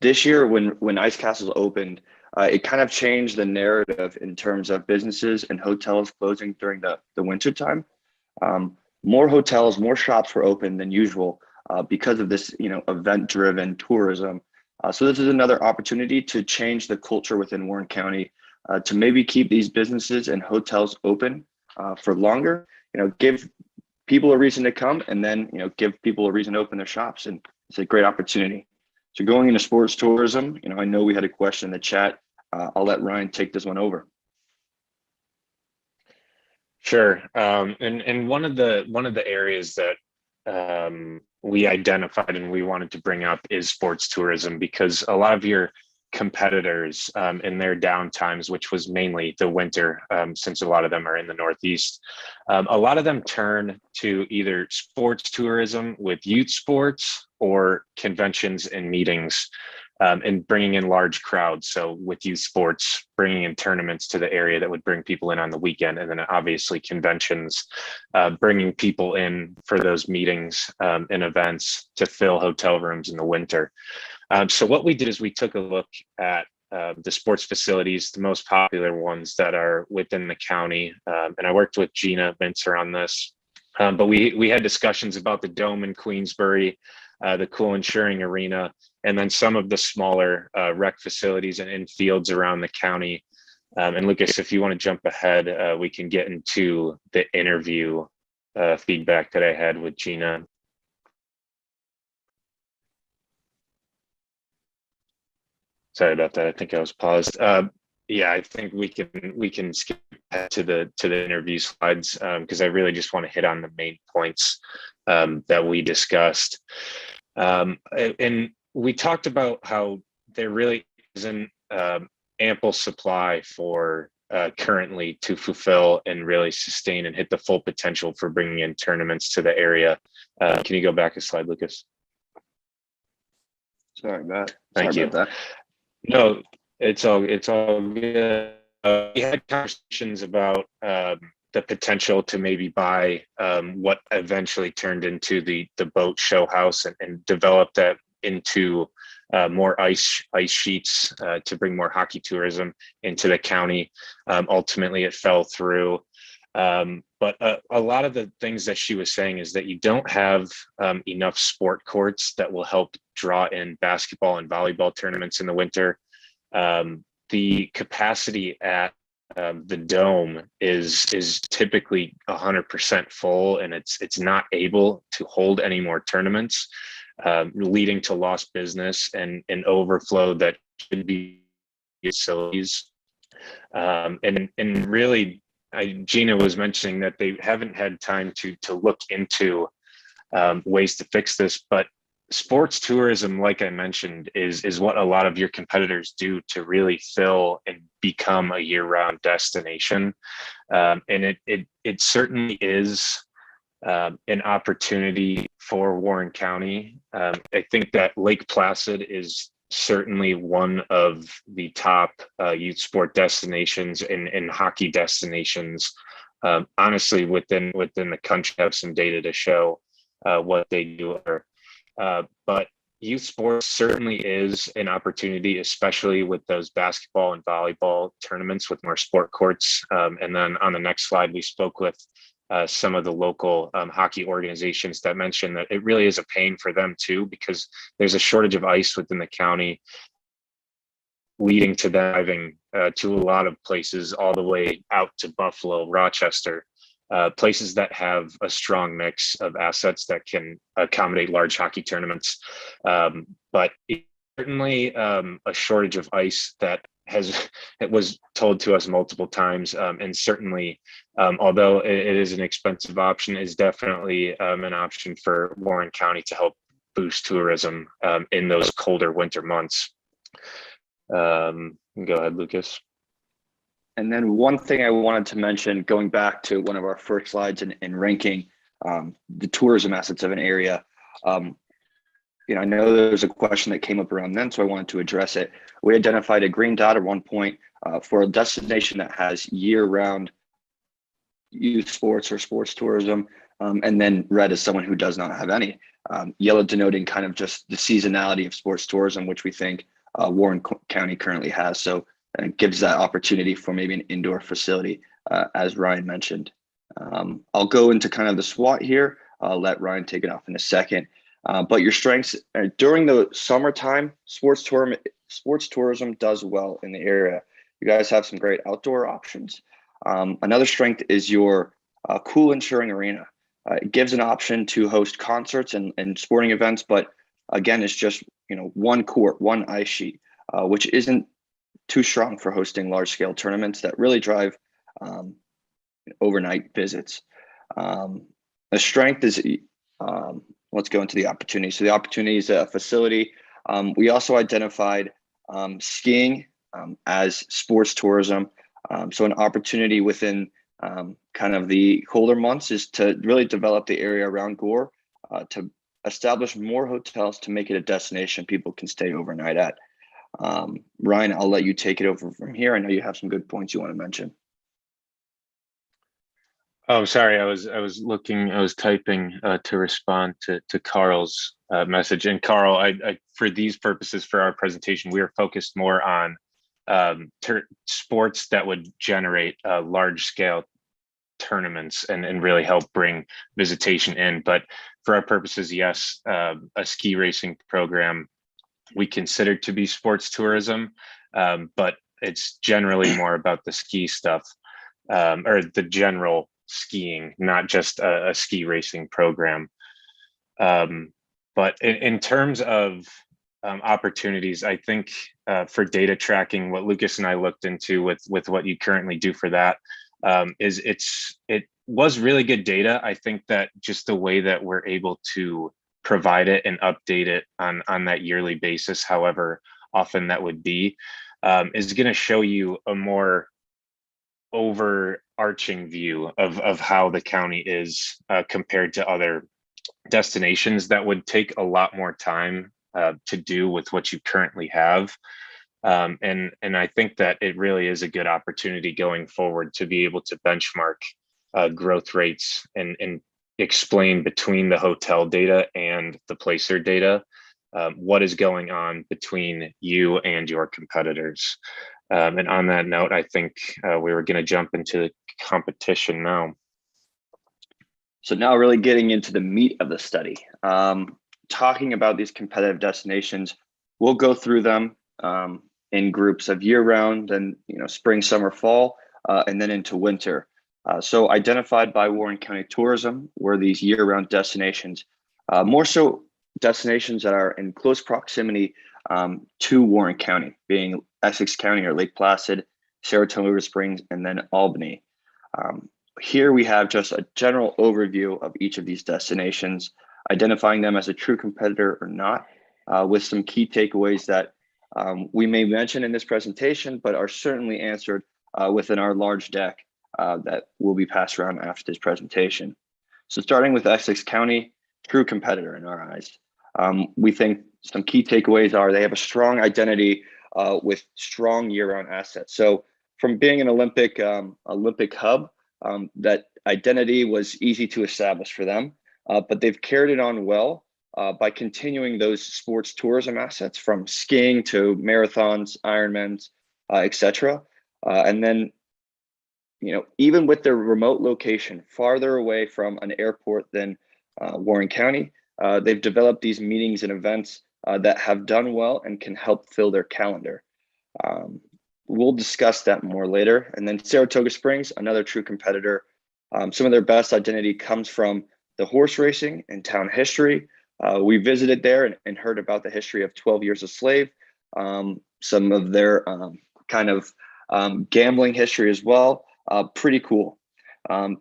this year when ice castles opened, it kind of changed the narrative in terms of businesses and hotels closing during the winter time. More hotels, more shops were open than usual because of this, event-driven tourism. So this is another opportunity to change the culture within Warren County, to maybe keep these businesses and hotels open for longer. Give people a reason to come, and then give people a reason to open their shops, and it's a great opportunity. So going into sports tourism, I know we had a question in the chat. I'll let Ryan take this one over. Sure. And one of the areas that we identified and we wanted to bring up is sports tourism, because a lot of your competitors in their downtimes, which was mainly the winter, since a lot of them are in the Northeast, a lot of them turn to either sports tourism with youth sports or conventions and meetings, and bringing in large crowds. So with youth sports, bringing in tournaments to the area that would bring people in on the weekend, and then obviously conventions, bringing people in for those meetings and events to fill hotel rooms in the winter. So what we did is we took a look at the sports facilities, the most popular ones that are within the county, and I worked with Gina Mincer on this. But we had discussions about the Dome in Queensbury, the Cool Insuring Arena, and then some of the smaller rec facilities and fields around the county. And Lucas, if you want to jump ahead, we can get into the interview feedback that I had with Gina. Sorry about that. I think I was paused. Yeah, I think we can skip ahead to the interview slides, because I really just want to hit on the main points that we discussed. And we talked about how there really isn't ample supply for currently to fulfill and really sustain and hit the full potential for bringing in tournaments to the area. Can you go back a slide, Lucas? Sorry, Matt. Thank you. About that. No, it's all good. We had conversations about the potential to maybe buy what eventually turned into the boat show house and develop that into more ice sheets to bring more hockey tourism into the county. Ultimately, it fell through. But a lot of the things that she was saying is that you don't have enough sport courts that will help draw in basketball and volleyball tournaments in the winter. The capacity at the dome is typically 100% full, and it's not able to hold any more tournaments, leading to lost business and an overflow that should be facilities. And really, Gina was mentioning that they haven't had time to look into ways to fix this, but sports tourism, like I mentioned, is what a lot of your competitors do to really fill and become a year-round destination. And it certainly is an opportunity for Warren County. I think that Lake Placid is certainly one of the top youth sport destinations and hockey destinations. Honestly, within the country, have some data to show what they do. But youth sports certainly is an opportunity, especially with those basketball and volleyball tournaments with more sport courts. And then on the next slide, we spoke with some of the local hockey organizations that mentioned that it really is a pain for them too, because there's a shortage of ice within the county, leading to them driving to a lot of places all the way out to Buffalo, Rochester, places that have a strong mix of assets that can accommodate large hockey tournaments. But certainly a shortage of ice that it was told to us multiple times, and certainly, although it is an expensive option, is definitely an option for Warren County to help boost tourism in those colder winter months. Go ahead, Lucas. And then one thing I wanted to mention, going back to one of our first slides in ranking the tourism assets of an area. I know there's a question that came up around then, so I wanted to address it. We identified a green dot at one point for a destination that has year-round youth sports or sports tourism, and then red is someone who does not have any. Yellow denoting kind of just the seasonality of sports tourism, which we think Warren County currently has. So it gives that opportunity for maybe an indoor facility, as Ryan mentioned. I'll go into kind of the SWOT here. I'll let Ryan take it off in a second. But your strengths during the summertime, sports tourism does well in the area. You guys have some great outdoor options. Another strength is your cool and cheering arena. It gives an option to host concerts and sporting events, but again, it's just one court, one ice sheet, which isn't too strong for hosting large scale tournaments that really drive overnight visits. The strength is let's go into the opportunity. So the opportunity is a facility. We also identified skiing as sports tourism. So an opportunity within kind of the colder months is to really develop the area around Gore, to establish more hotels to make it a destination people can stay overnight at. Ryan, I'll let you take it over from here. I know you have some good points you want to mention. Oh, sorry. I was typing to respond to Carl's message. And Carl, I for these purposes for our presentation, we are focused more on sports that would generate large scale tournaments and really help bring visitation in. But for our purposes, yes, a ski racing program we consider to be sports tourism, but it's generally more about the ski stuff, or the general skiing, not just a ski racing program. But in terms of opportunities, I think for data tracking, what Lucas and I looked into with what you currently do for that, it was really good data. I think that just the way that we're able to provide it and update it on that yearly basis, however often that would be, is going to show you a more overarching view of how the county is compared to other destinations that would take a lot more time to do with what you currently have. And I think that it really is a good opportunity going forward to be able to benchmark growth rates and explain between the hotel data and the placer data what is going on between you and your competitors. And on that note, I think we were going to jump into the competition now. So now really getting into the meat of the study, talking about these competitive destinations, we'll go through them in groups of year-round and spring, summer, fall, and then into winter. So identified by Warren County Tourism were these year-round destinations, more so destinations that are in close proximity to Warren County, being Essex County or Lake Placid, Saratoga Springs, and then Albany. Here we have just a general overview of each of these destinations, identifying them as a true competitor or not, with some key takeaways that we may mention in this presentation, but are certainly answered within our large deck that will be passed around after this presentation. So starting with Essex County, true competitor in our eyes. We think some key takeaways are they have a strong identity with strong year-round assets. So from being an Olympic hub, that identity was easy to establish for them, but they've carried it on well by continuing those sports tourism assets from skiing to marathons, Ironmans, etc. And then, even with their remote location, farther away from an airport than Warren County, they've developed these meetings and events that have done well and can help fill their calendar. We'll discuss that more later. And then Saratoga Springs, another true competitor. Some of their best identity comes from the horse racing and town history. We visited there and heard about the history of 12 Years a Slave, some of their gambling history as well. Pretty cool.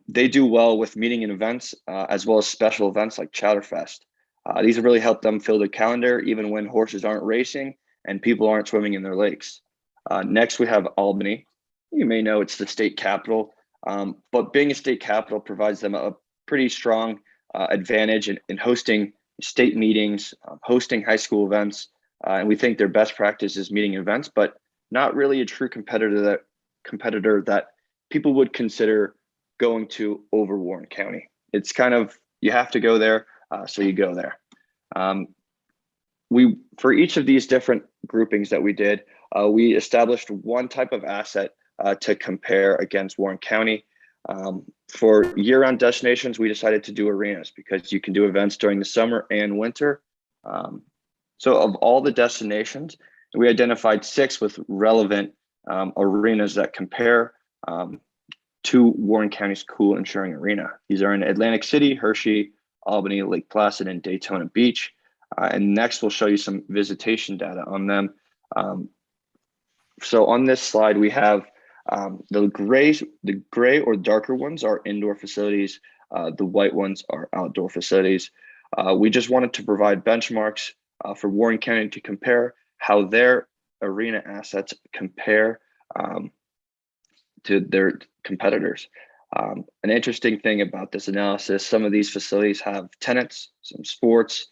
They do well with meeting and events, as well as special events like Chowderfest. These have really helped them fill their calendar, even when horses aren't racing and people aren't swimming in their lakes. Next, we have Albany. You may know it's the state capital, but being a state capital provides them a pretty strong advantage in hosting state meetings, hosting high school events, and we think their best practice is meeting events, but not really a true competitor that people would consider going to over Warren County. It's kind of, you have to go there, so you go there. For each of these different groupings that we did, we established one type of asset to compare against Warren County. For year-round destinations, we decided to do arenas because you can do events during the summer and winter. So of all the destinations, we identified 6 with relevant arenas that compare to Warren County's Cool and Sharing Arena. These are in Atlantic City, Hershey, Albany, Lake Placid, and Daytona Beach. And next, we'll show you some visitation data on them. So on this slide, we have the gray or darker ones are indoor facilities. The white ones are outdoor facilities. We just wanted to provide benchmarks for Warren County to compare how their arena assets compare to their competitors. An interesting thing about this analysis, some of these facilities have tenants, some sports,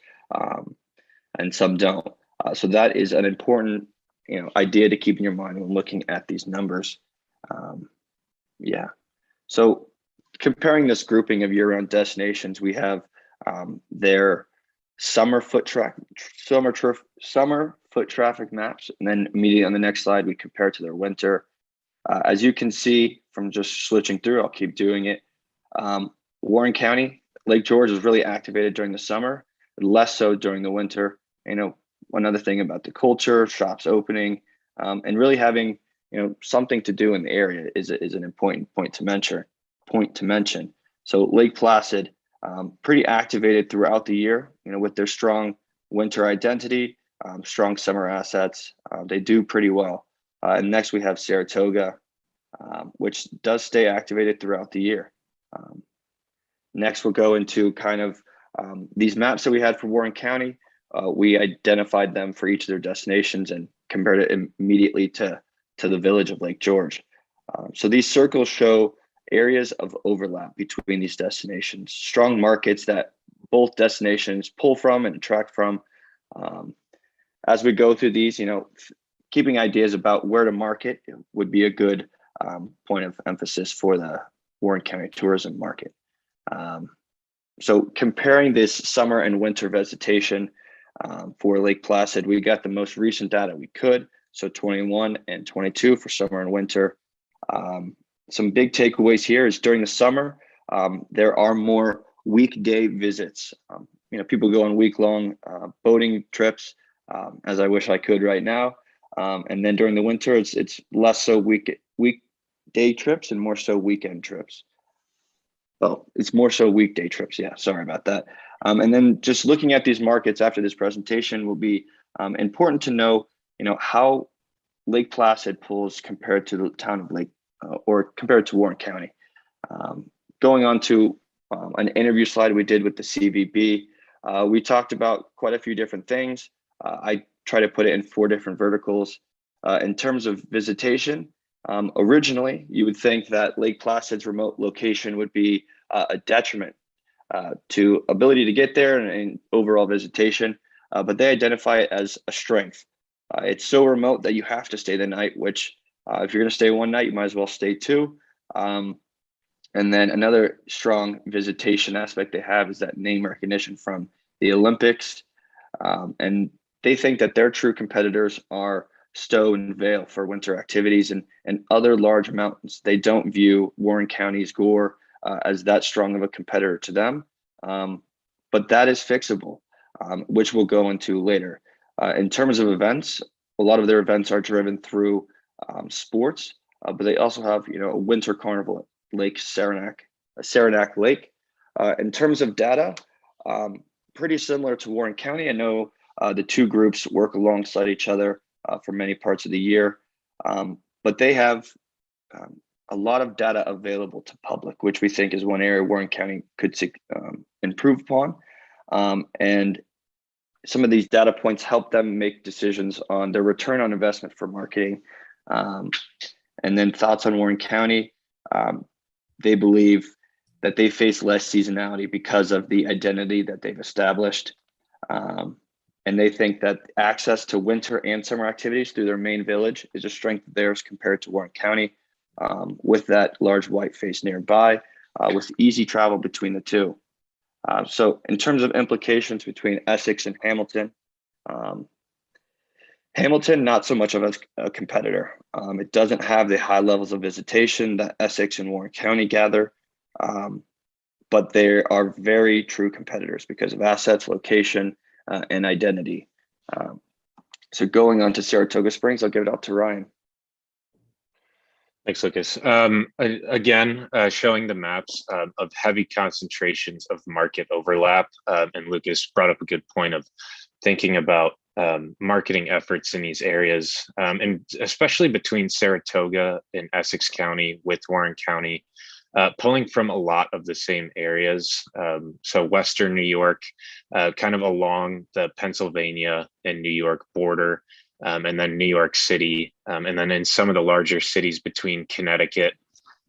and some don't. So that is an important idea to keep in your mind when looking at these numbers. So comparing this grouping of year-round destinations, we have their summer foot traffic maps, and then immediately on the next slide we compare to their winter. As you can see from just switching through, I'll keep doing it. Warren County, Lake George is really activated during the summer, less so during the winter. Another thing about the culture, shops opening, and really having something to do in the area is an important point to mention. So Lake Placid, pretty activated throughout the year, with their strong winter identity, strong summer assets. They do pretty well. And next we have Saratoga, which does stay activated throughout the year. Next we'll go into kind of these maps that we had for Warren County. We identified them for each of their destinations and compared it immediately to the village of Lake George. So these circles show areas of overlap between these destinations, strong markets that both destinations pull from and attract from. As we go through these, keeping ideas about where to market would be a good point of emphasis for the Warren County tourism market. So comparing this summer and winter visitation for Lake Placid, we got the most recent data we could. So 21 and 22 for summer and winter. Some big takeaways here is during the summer, there are more weekday visits. People go on week-long boating trips, as I wish I could right now. And then during the winter, it's less so weekday trips and more so weekend trips. Oh, it's more so weekday trips. Yeah, sorry about that. And then just looking at these markets after this presentation will be important to know, how Lake Placid pulls compared to the town of Lake or compared to Warren County. Going on to an interview slide we did with the CVB, we talked about quite a few different things. I try to put it in 4 different verticals. In terms of visitation, originally, you would think that Lake Placid's remote location would be a detriment to ability to get there and overall visitation, but they identify it as a strength. It's so remote that you have to stay the night, which if you're going to stay one night, you might as well stay 2. And then another strong visitation aspect they have is that name recognition from the Olympics. And they think that their true competitors are Stowe and Vail for winter activities and other large mountains. They don't view Warren County's Gore as that strong of a competitor to them. But that is fixable, which we'll go into later. In terms of events, a lot of their events are driven through sports, but they also have, a winter carnival at Lake Saranac Lake. In terms of data, pretty similar to Warren County. I know the 2 groups work alongside each other for many parts of the year, but they have a lot of data available to public, which we think is one area Warren County could improve upon. And some of these data points help them make decisions on their return on investment for marketing. And then thoughts on Warren County. They believe that they face less seasonality because of the identity that they've established. And they think that access to winter and summer activities through their main village is a strength of theirs compared to Warren County, with that large white face nearby, with easy travel between the 2. So in terms of implications between Essex and Hamilton, Hamilton, not so much of a competitor. It doesn't have the high levels of visitation that Essex and Warren County gather, but they are very true competitors because of assets, location, and identity. So going on to Saratoga Springs, I'll give it out to Ryan. Thanks, Lucas. Again, showing the maps of heavy concentrations of market overlap. And Lucas brought up a good point of thinking about marketing efforts in these areas, and especially between Saratoga and Essex County with Warren County, pulling from a lot of the same areas. So Western New York, kind of along the Pennsylvania and New York border, and then New York City, and then in some of the larger cities between Connecticut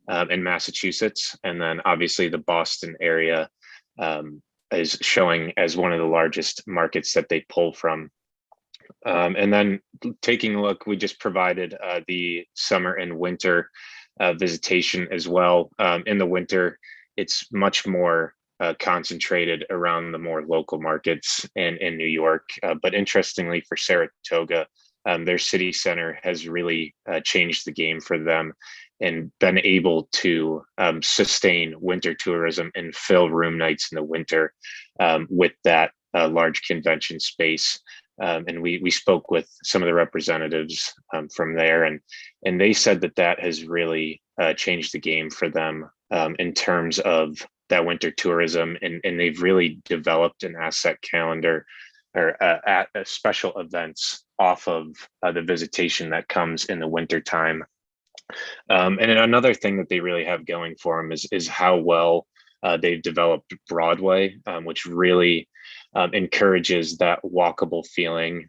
and Massachusetts, and then obviously the Boston area is showing as one of the largest markets that they pull from. And then taking a look, we just provided the summer and winter visitation as well. In the winter, it's much more concentrated around the more local markets in New York. But interestingly for Saratoga, their city center has really changed the game for them and been able to sustain winter tourism and fill room nights in the winter with that large convention space. And we spoke with some of the representatives from there, and they said that has really changed the game for them in terms of that winter tourism, and they've really developed an asset calendar or at special events off of the visitation that comes in the winter time. And another thing that they really have going for them is how well they've developed Broadway, which really encourages that walkable feeling.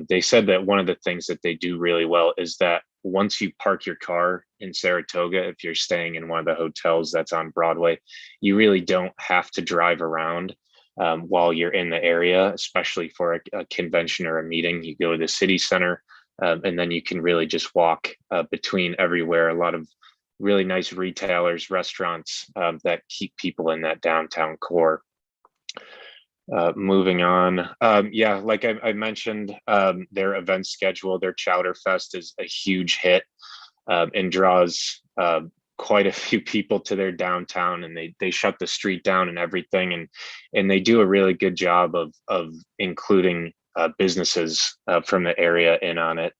They said that one of the things that they do really well is that once you park your car in Saratoga, if you're staying in one of the hotels that's on Broadway, you really don't have to drive around while you're in the area, especially for a convention or a meeting. You go to the city center, and then you can really just walk between everywhere. A lot of really nice retailers, restaurants that keep people in that downtown core. Moving on. Yeah, like I mentioned, their event schedule, their Chowder Fest is a huge hit, and draws quite a few people to their downtown, and they shut the street down and everything, and they do a really good job of including businesses from the area in on it.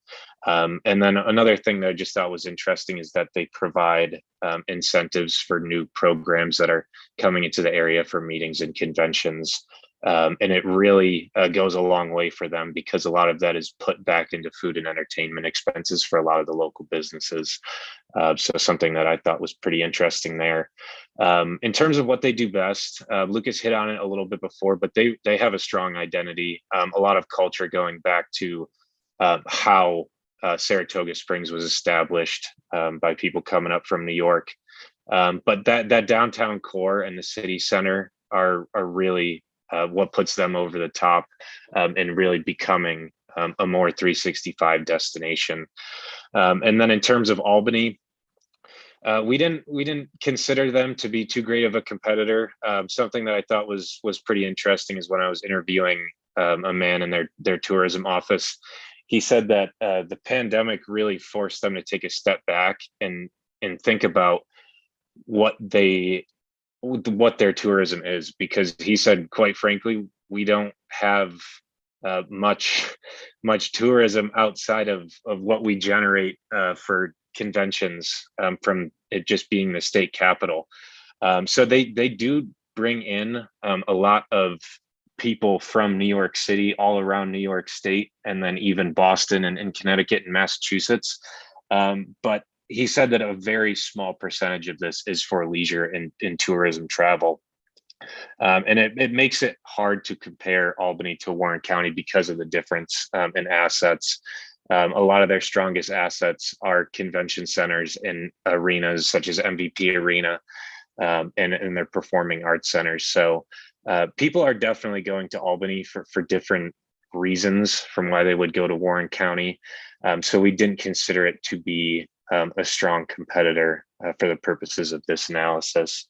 And then another thing that I just thought was interesting is that they provide incentives for new programs that are coming into the area for meetings and conventions. And it really goes a long way for them because a lot of that is put back into food and entertainment expenses for a lot of the local businesses. So something that I thought was pretty interesting there. In terms of what they do best, Lucas hit on it a little bit before, but they have a strong identity, a lot of culture going back to how Saratoga Springs was established by people coming up from New York. But that downtown core and the city center are really what puts them over the top and really becoming a more 365 destination. And then in terms of Albany, we didn't consider them to be too great of a competitor. Something that I thought was pretty interesting is when I was interviewing a man in their tourism office. He said that the pandemic really forced them to take a step back and think about what their tourism is, because he said, quite frankly, we don't have much tourism outside of what we generate for conventions from it just being the state capital. So they do bring in a lot of people from New York City, all around New York State, and then even Boston and Connecticut and Massachusetts. But he said that a very small percentage of this is for leisure and tourism travel. And it makes it hard to compare Albany to Warren County because of the difference in assets. A lot of their strongest assets are convention centers and arenas such as MVP Arena and their performing arts centers. So people are definitely going to Albany for different reasons from why they would go to Warren County. So we didn't consider it to be a strong competitor for the purposes of this analysis.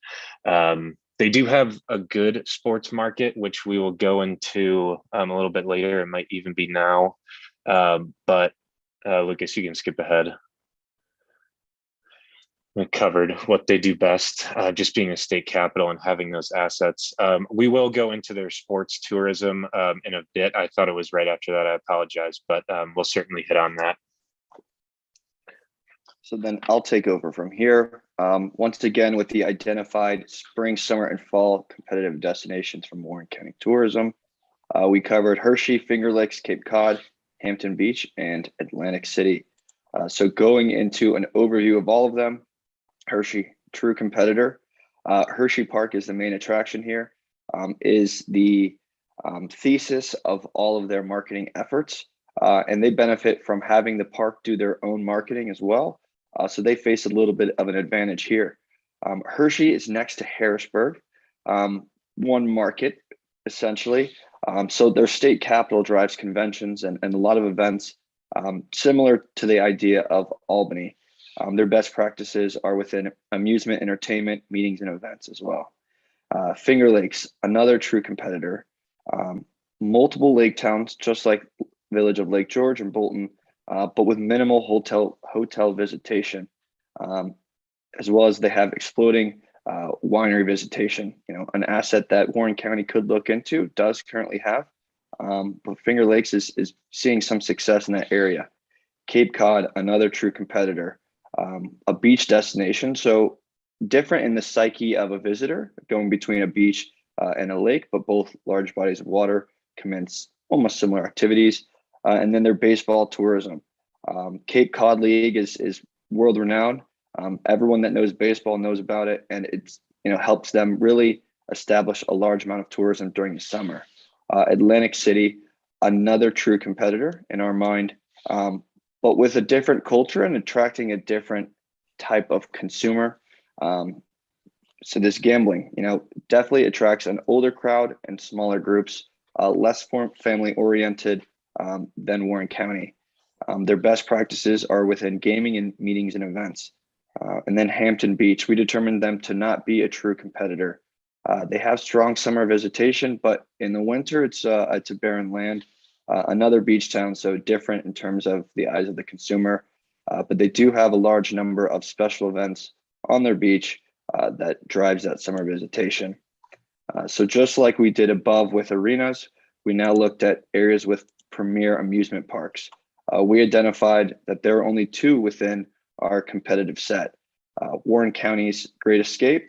They do have a good sports market, which we will go into a little bit later. It might even be now. But Lucas, you can skip ahead. We covered what they do best, just being a state capital and having those assets. We will go into their sports tourism in a bit. I thought it was right after that. I apologize, but we'll certainly hit on that. So then I'll take over from here. Once again, with the identified spring, summer, and fall competitive destinations from Warren County Tourism, we covered Hershey, Finger Lakes, Cape Cod, Hampton Beach, and Atlantic City. So going into an overview of all of them, Hershey, true competitor. Hershey Park is the main attraction here, is the thesis of all of their marketing efforts. And they benefit from having the park do their own marketing as well. So they face a little bit of an advantage here. Hershey is next to Harrisburg, one market essentially. So their state capital drives conventions and a lot of events similar to the idea of Albany. Their best practices are within amusement, entertainment, meetings, and events as well. Finger Lakes, another true competitor. Multiple lake towns, just like Village of Lake George and Bolton, but with minimal hotel visitation, as well as they have exploding winery visitation. You know, an asset that Warren County could look into, does currently have, but Finger Lakes is seeing some success in that area. Cape Cod, another true competitor, a beach destination, so different in the psyche of a visitor, going between a beach and a lake, but both large bodies of water commence almost similar activities. And then their baseball tourism. Cape Cod League is world renowned. Everyone that knows baseball knows about it, and it's, you know, helps them really establish a large amount of tourism during the summer. Atlantic City, another true competitor in our mind, but with a different culture and attracting a different type of consumer. So this gambling, you know, definitely attracts an older crowd and smaller groups, less family oriented than Warren County. Their best practices are within gaming and meetings and events. And then Hampton Beach, we determined them to not be a true competitor. They have strong summer visitation, but in the winter, it's a barren land. Another beach town, so different in terms of the eyes of the consumer. But they do have a large number of special events on their beach that drives that summer visitation. So just like we did above with arenas, we now looked at areas with premier amusement parks. We identified that there are only two within our competitive set. Warren County's Great Escape,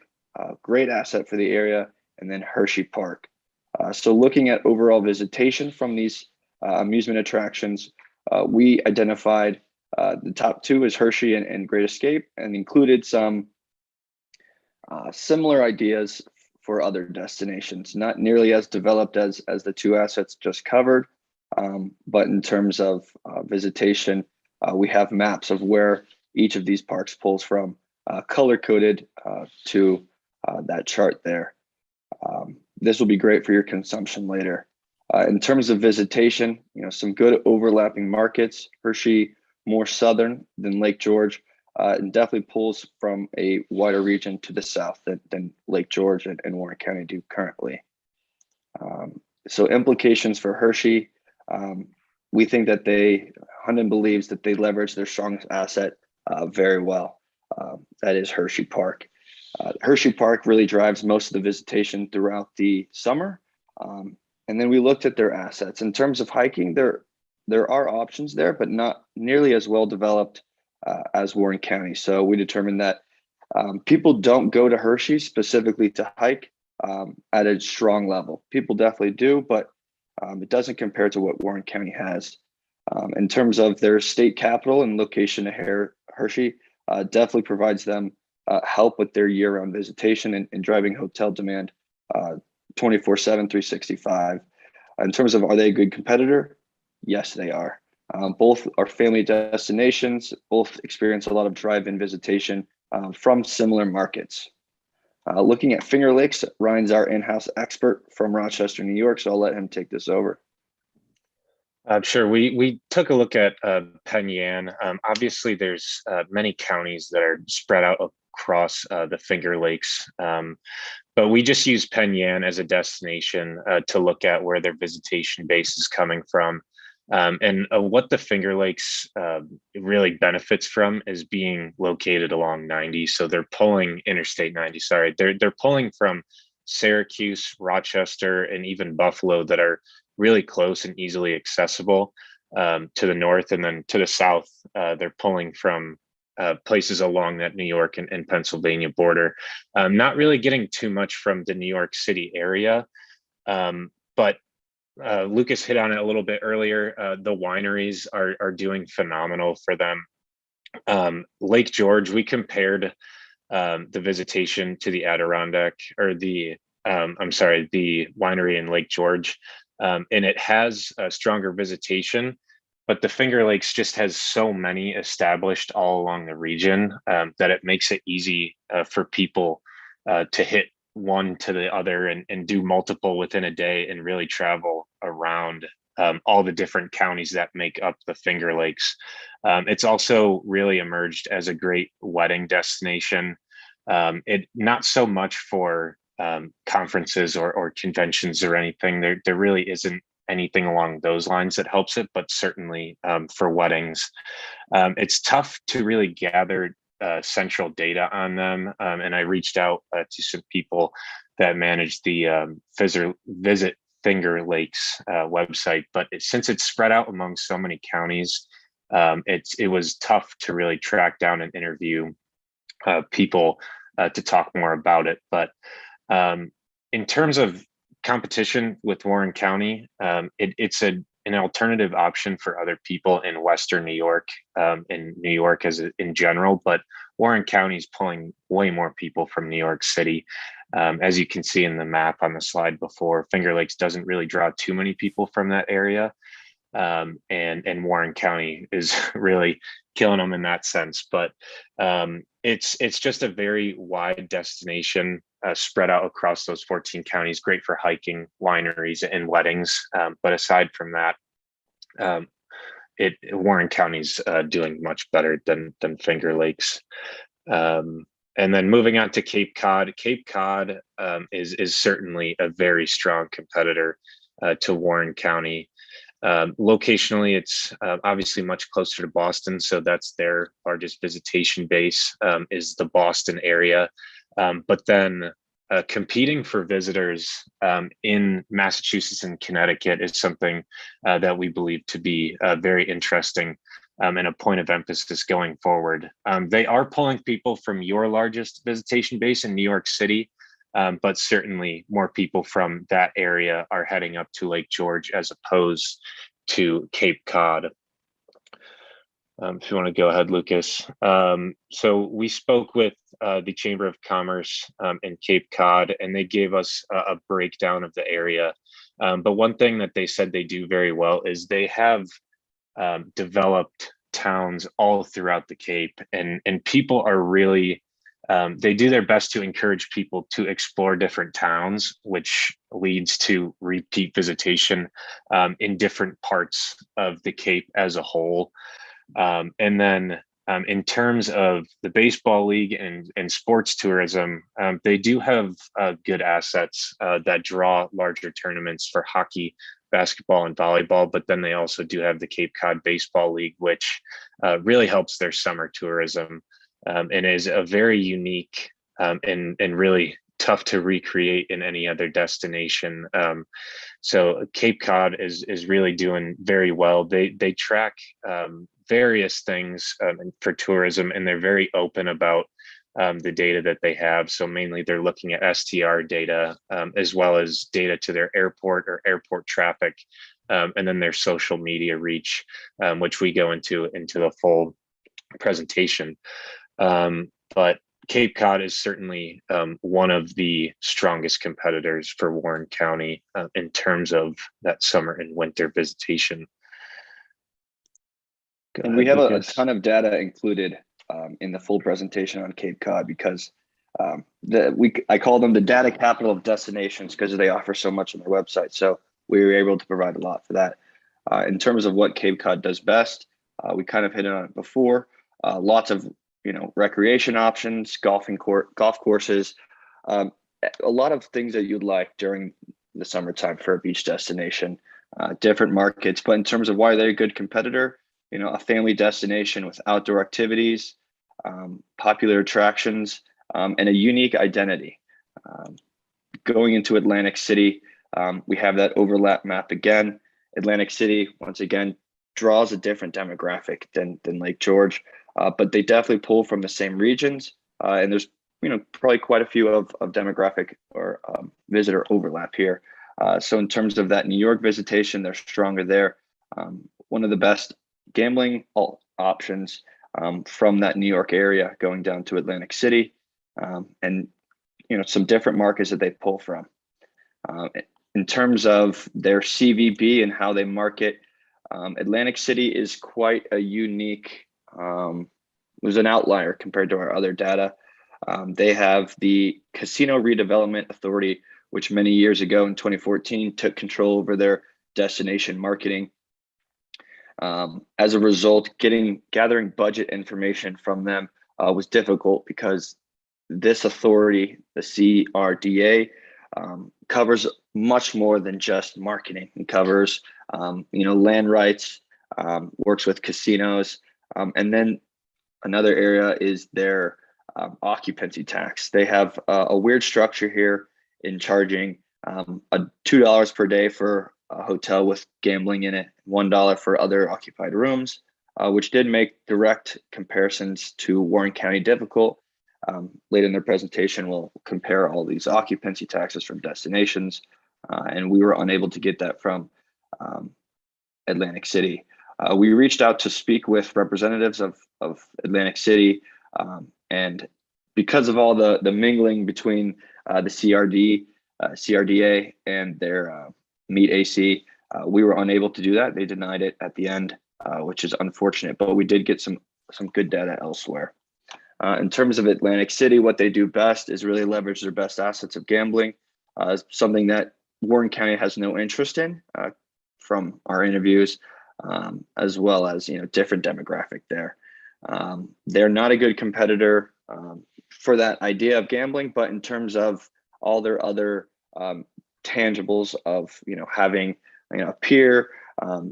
great asset for the area, and then Hershey Park. So looking at overall visitation from these amusement attractions, we identified the top two as Hershey and Great Escape, and included some similar ideas for other destinations, not nearly as developed as the two assets just covered, but in terms of visitation, we have maps of where each of these parks pulls from, color-coded to that chart there. This will be great for your consumption later. In terms of visitation, some good overlapping markets. Hershey more southern than Lake George, and definitely pulls from a wider region to the south than Lake George and Warren County do currently. So implications for Hershey, we think that Hunden believes that they leverage their strongest asset very well. That is Hershey Park. Hershey Park really drives most of the visitation throughout the summer. And then we looked at their assets. In terms of hiking, there are options there, but not nearly as well developed as Warren County. So we determined that people don't go to Hershey specifically to hike at a strong level. People definitely do, but it doesn't compare to what Warren County has. In terms of their state capital and location to Hershey, definitely provides them help with their year-round visitation and driving hotel demand 24/7, 365. In terms of, are they a good competitor? Yes, they are. Both are family destinations, both experience a lot of drive-in visitation from similar markets. Looking at Finger Lakes, Ryan's our in-house expert from Rochester, New York, so I'll let him take this over. Sure. We took a look at Penn Yan. Obviously, there's many counties that are spread out across the Finger Lakes, but we just use Penn Yan as a destination to look at where their visitation base is coming from. And what the Finger Lakes really benefits from is being located along 90. So they're pulling Interstate 90. Sorry, they're pulling from Syracuse, Rochester, and even Buffalo that are really close and easily accessible to the north, and then to the south, they're pulling from places along that New York and Pennsylvania border. Not really getting too much from the New York City area, but Lucas hit on it a little bit earlier. The wineries are doing phenomenal for them. Lake George, we compared the visitation to the Adirondack, or the winery in Lake George, and it has a stronger visitation, but the Finger Lakes just has so many established all along the region that it makes it easy for people to hit one to the other and do multiple within a day and really travel around all the different counties that make up the Finger Lakes. It's also really emerged as a great wedding destination. It not so much for conferences or conventions or anything. There really isn't anything along those lines that helps it, but certainly for weddings. It's tough to really gather central data on them. And I reached out to some people that manage the Visit Finger Lakes website, but since it's spread out among so many counties, it was tough to really track down and interview people to talk more about it. But in terms of competition with Warren County, it's an alternative option for other people in Western New York, in New York in general, but Warren County is pulling way more people from New York City. As you can see in the map on the slide before, Finger Lakes doesn't really draw too many people from that area. And Warren County is really killing them in that sense. But it's just a very wide destination spread out across those 14 counties, great for hiking, wineries, and weddings. But aside from that, Warren County's doing much better than Finger Lakes. And then moving on to Cape Cod. Cape Cod is certainly a very strong competitor to Warren County. Locationally, it's obviously much closer to Boston, so that's their largest visitation base, is the Boston area. But then competing for visitors in Massachusetts and Connecticut is something that we believe to be very interesting and a point of emphasis going forward. They are pulling people from your largest visitation base in New York City, but certainly more people from that area are heading up to Lake George as opposed to Cape Cod. If you want to go ahead, Lucas. So we spoke with the Chamber of Commerce in Cape Cod, and they gave us a breakdown of the area. But one thing that they said they do very well is they have developed towns all throughout the Cape, and people are really, they do their best to encourage people to explore different towns, which leads to repeat visitation in different parts of the Cape as a whole. And then in terms of the baseball league and sports tourism, they do have good assets that draw larger tournaments for hockey, basketball, and volleyball. But then they also do have the Cape Cod Baseball League, which really helps their summer tourism and is a very unique and really tough to recreate in any other destination. So Cape Cod is really doing very well. They track various things for tourism, and they're very open about the data that they have. So mainly they're looking at STR data as well as data to their airport or airport traffic, and then their social media reach, which we go into the full presentation. But Cape Cod is certainly one of the strongest competitors for Warren County in terms of that summer and winter visitation. And we have a ton of data included in the full presentation on Cape Cod because I call them the data capital of destinations because they offer so much on their website. So we were able to provide a lot for that. In terms of what Cape Cod does best, we kind of hit on it before. Lots of recreation options, golf courses, a lot of things that you'd like during the summertime for a beach destination, different markets. But in terms of why they're a good competitor, a family destination with outdoor activities, popular attractions, and a unique identity. Going into Atlantic City, we have that overlap map again. Atlantic City, once again, draws a different demographic than Lake George, but they definitely pull from the same regions. And there's probably quite a few of demographic or visitor overlap here. So in terms of that New York visitation, they're stronger there. One of the best gambling options from that New York area going down to Atlantic City, and some different markets that they pull from. In terms of their CVB and how they market, Atlantic City is quite a unique, was an outlier compared to our other data. They have the Casino Redevelopment Authority, which many years ago in 2014 took control over their destination marketing. As a result, gathering budget information from them was difficult because this authority, the CRDA, covers much more than just marketing. It covers, land rights, works with casinos, and then another area is their occupancy tax. They have a weird structure here in charging $2 per day for a hotel with gambling in it, $1 for other occupied rooms, which did make direct comparisons to Warren County difficult. Later in their presentation, we'll compare all these occupancy taxes from destinations, and we were unable to get that from Atlantic City. We reached out to speak with representatives of Atlantic City, and because of all the mingling between the CRDA and their Meet AC, we were unable to do that. They denied it at the end, which is unfortunate, but we did get some good data elsewhere. In terms of Atlantic City, what they do best is really leverage their best assets of gambling, something that Warren County has no interest in from our interviews, as well as different demographic there. They're not a good competitor for that idea of gambling, but in terms of all their other tangibles of, having, a peer,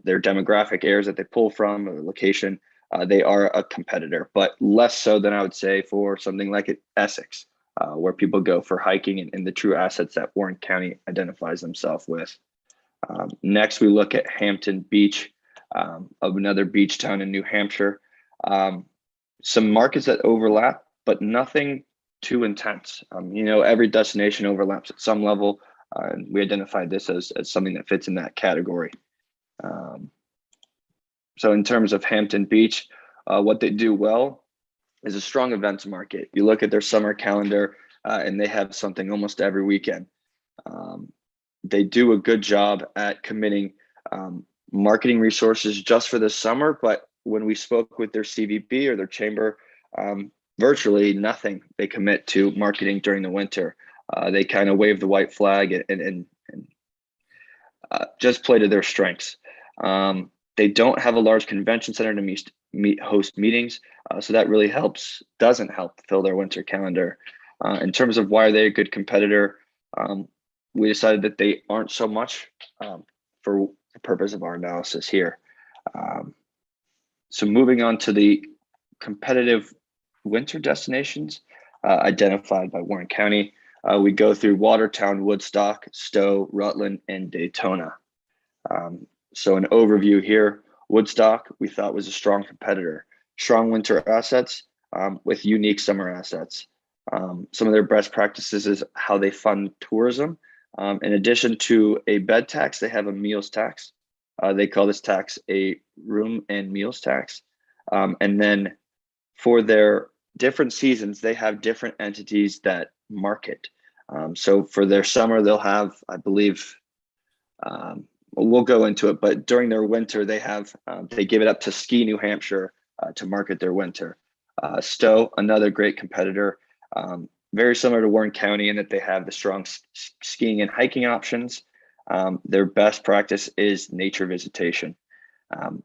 their demographic areas that they pull from, or location, they are a competitor, but less so than I would say for something like Essex, where people go for hiking and the true assets that Warren County identifies themselves with. Next, we look at Hampton Beach, of another beach town in New Hampshire. Some markets that overlap, but nothing too intense. Every destination overlaps at some level, and we identified this as something that fits in that category. So in terms of Hampton Beach, what they do well is a strong events market. You look at their summer calendar, and they have something almost every weekend. They do a good job at committing marketing resources just for the summer, but when we spoke with their CVP or their chamber, virtually nothing they commit to marketing during the winter. They kind of wave the white flag and just play to their strengths. They don't have a large convention center to host meetings, so that really doesn't help fill their winter calendar. In terms of why are they a good competitor, we decided that they aren't so much for the purpose of our analysis here. So moving on to the competitive winter destinations identified by Warren County, we go through Watertown, Woodstock, Stowe, Rutland, and Daytona. So an overview here, Woodstock we thought was a strong competitor, strong winter assets with unique summer assets. Some of their best practices is how they fund tourism. In addition to a bed tax, they have a meals tax. They call this tax a room and meals tax. And then for their different seasons, they have different entities that market. So for their summer, they'll have, I believe, we'll go into it, but during their winter, they give it up to Ski New Hampshire to market their winter. Stowe, another great competitor, very similar to Warren County in that they have the strong skiing and hiking options. Their best practice is nature visitation.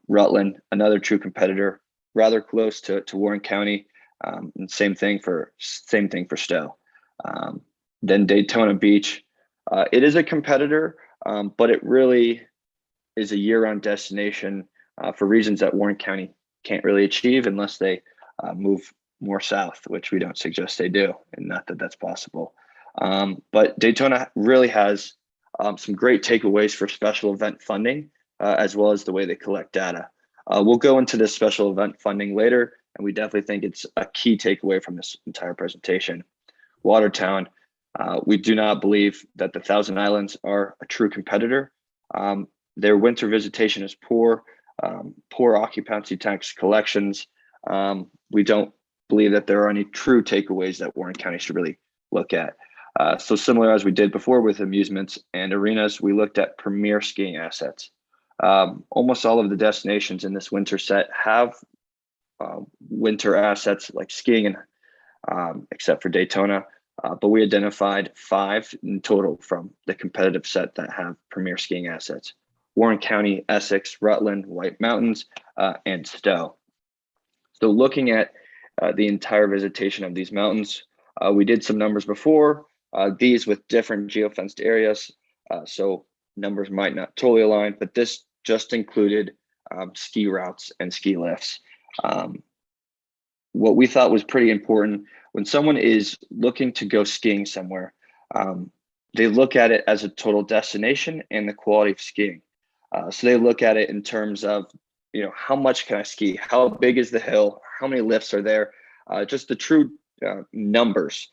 Rutland, another true competitor, rather close to Warren County, and same thing for Stowe. Then Daytona Beach, it is a competitor, but it really is a year-round destination for reasons that Warren County can't really achieve unless they move more south, which we don't suggest they do, and not that that's possible. But Daytona really has some great takeaways for special event funding, as well as the way they collect data. We'll go into this special event funding later, and we definitely think it's a key takeaway from this entire presentation. Watertown, we do not believe that the Thousand Islands are a true competitor. Their winter visitation is poor, poor occupancy tax collections. We don't believe that there are any true takeaways that Warren County should really look at. So similar as we did before with amusements and arenas, we looked at premier skiing assets. Almost all of the destinations in this winter set have winter assets like skiing, and except for Daytona, but we identified 5 in total from the competitive set that have premier skiing assets: Warren County, Essex, Rutland, White Mountains, and Stowe. So looking at the entire visitation of these mountains, we did some numbers before, these with different geofenced areas, so numbers might not totally align, but this just included ski routes and ski lifts. What we thought was pretty important, when someone is looking to go skiing somewhere, they look at it as a total destination and the quality of skiing. So they look at it in terms of, how much can I ski? How big is the hill? How many lifts are there? Just the true numbers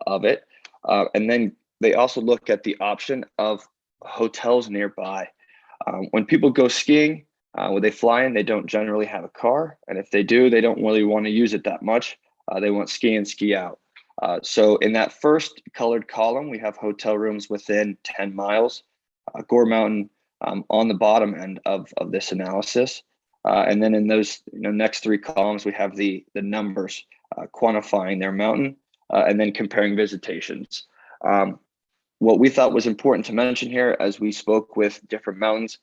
of it. And then they also look at the option of hotels nearby. When people go skiing, when they fly in, they don't generally have a car. And if they do, they don't really want to use it that much. They want ski in, ski out. So in that first colored column, we have hotel rooms within 10 miles, Gore Mountain on the bottom end of this analysis. And then in those next 3 columns, we have the numbers quantifying their mountain and then comparing visitations. What we thought was important to mention here, as we spoke with different mountains,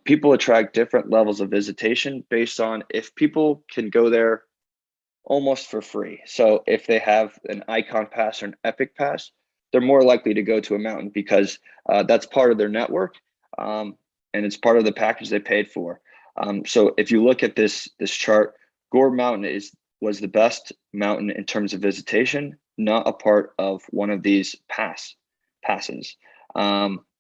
people attract different levels of visitation based on if people can go there almost for free. So if they have an Icon Pass or an Epic Pass, they're more likely to go to a mountain because that's part of their network, and it's part of the package they paid for. So if you look at this chart, Gore Mountain was the best mountain in terms of visitation, not a part of one of these passes.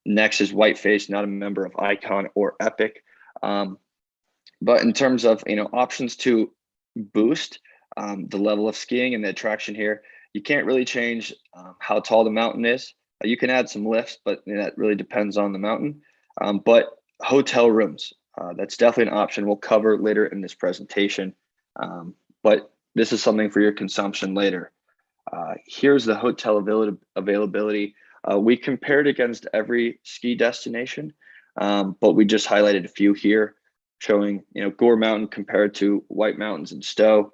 Next is Whiteface, not a member of Icon or Epic. But in terms of options to boost the level of skiing and the attraction here, you can't really change how tall the mountain is. You can add some lifts, but that really depends on the mountain. But hotel rooms, that's definitely an option we'll cover later in this presentation. But this is something for your consumption later. Here's the hotel availability. We compared against every ski destination, but we just highlighted a few here, showing Gore Mountain compared to White Mountains and Stowe.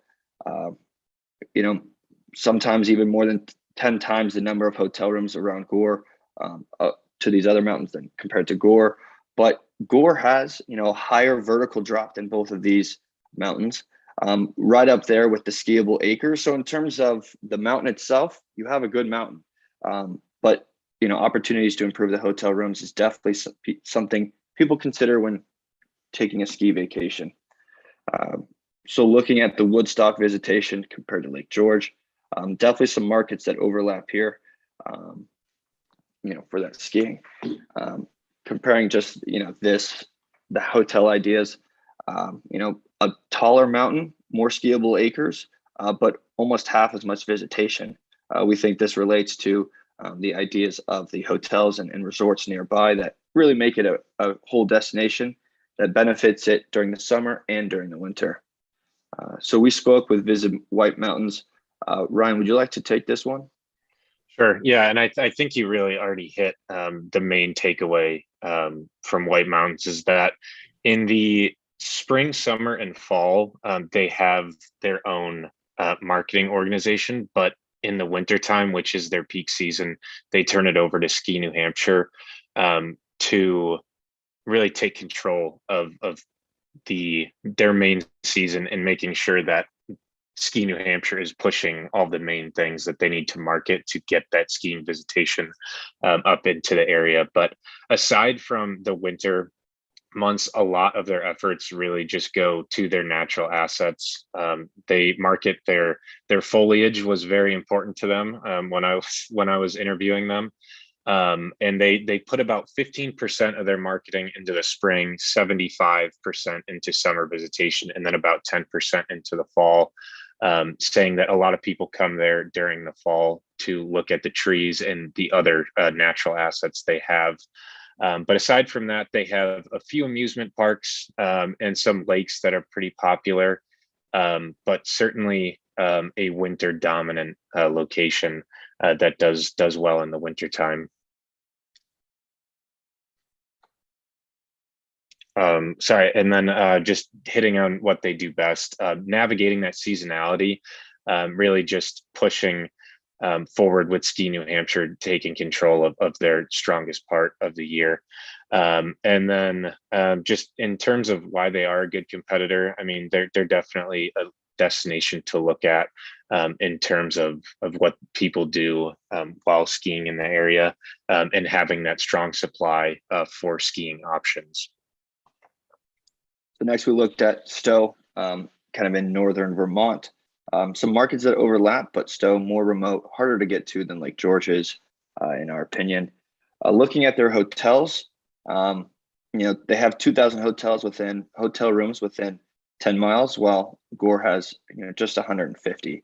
Sometimes even more than 10 times the number of hotel rooms around Gore to these other mountains than compared to Gore. But Gore has a higher vertical drop than both of these mountains, right up there with the skiable acres. So in terms of the mountain itself, you have a good mountain, but opportunities to improve the hotel rooms is definitely something people consider when taking a ski vacation. So looking at the Woodstock visitation compared to Lake George, definitely some markets that overlap here, for that skiing. Comparing just, the hotel ideas, a taller mountain, more skiable acres, but almost half as much visitation. We think this relates to the ideas of the hotels and resorts nearby that really make it a whole destination that benefits it during the summer and during the winter. So we spoke with Visit White Mountains. Ryan, would you like to take this one? Sure. Yeah, and I think you really already hit the main takeaway from White Mountains is that in the spring, summer, and fall, they have their own marketing organization, but in the wintertime, which is their peak season, they turn it over to Ski New Hampshire to really take control of their main season and making sure that Ski New Hampshire is pushing all the main things that they need to market to get that skiing visitation up into the area. But aside from the winter months, a lot of their efforts really just go to their natural assets. They market their foliage was very important to them when I was interviewing them. And they put about 15% of their marketing into the spring, 75% into summer visitation, and then about 10% into the fall, saying that a lot of people come there during the fall to look at the trees and the other natural assets they have. But aside from that, they have a few amusement parks and some lakes that are pretty popular, but certainly a winter dominant location that does well in the wintertime. Sorry, and then just hitting on what they do best, navigating that seasonality, really just pushing forward with Ski New Hampshire, taking control of their strongest part of the year. And then just in terms of why they are a good competitor, I mean, they're definitely a destination to look at in terms of what people do while skiing in the area and having that strong supply for skiing options. So next we looked at Stowe, kind of in northern Vermont. Some markets that overlap, but Stowe more remote, harder to get to than Lake George is, in our opinion. Looking at their hotels, they have 2,000 hotel rooms within 10 miles, while Gore has just 150.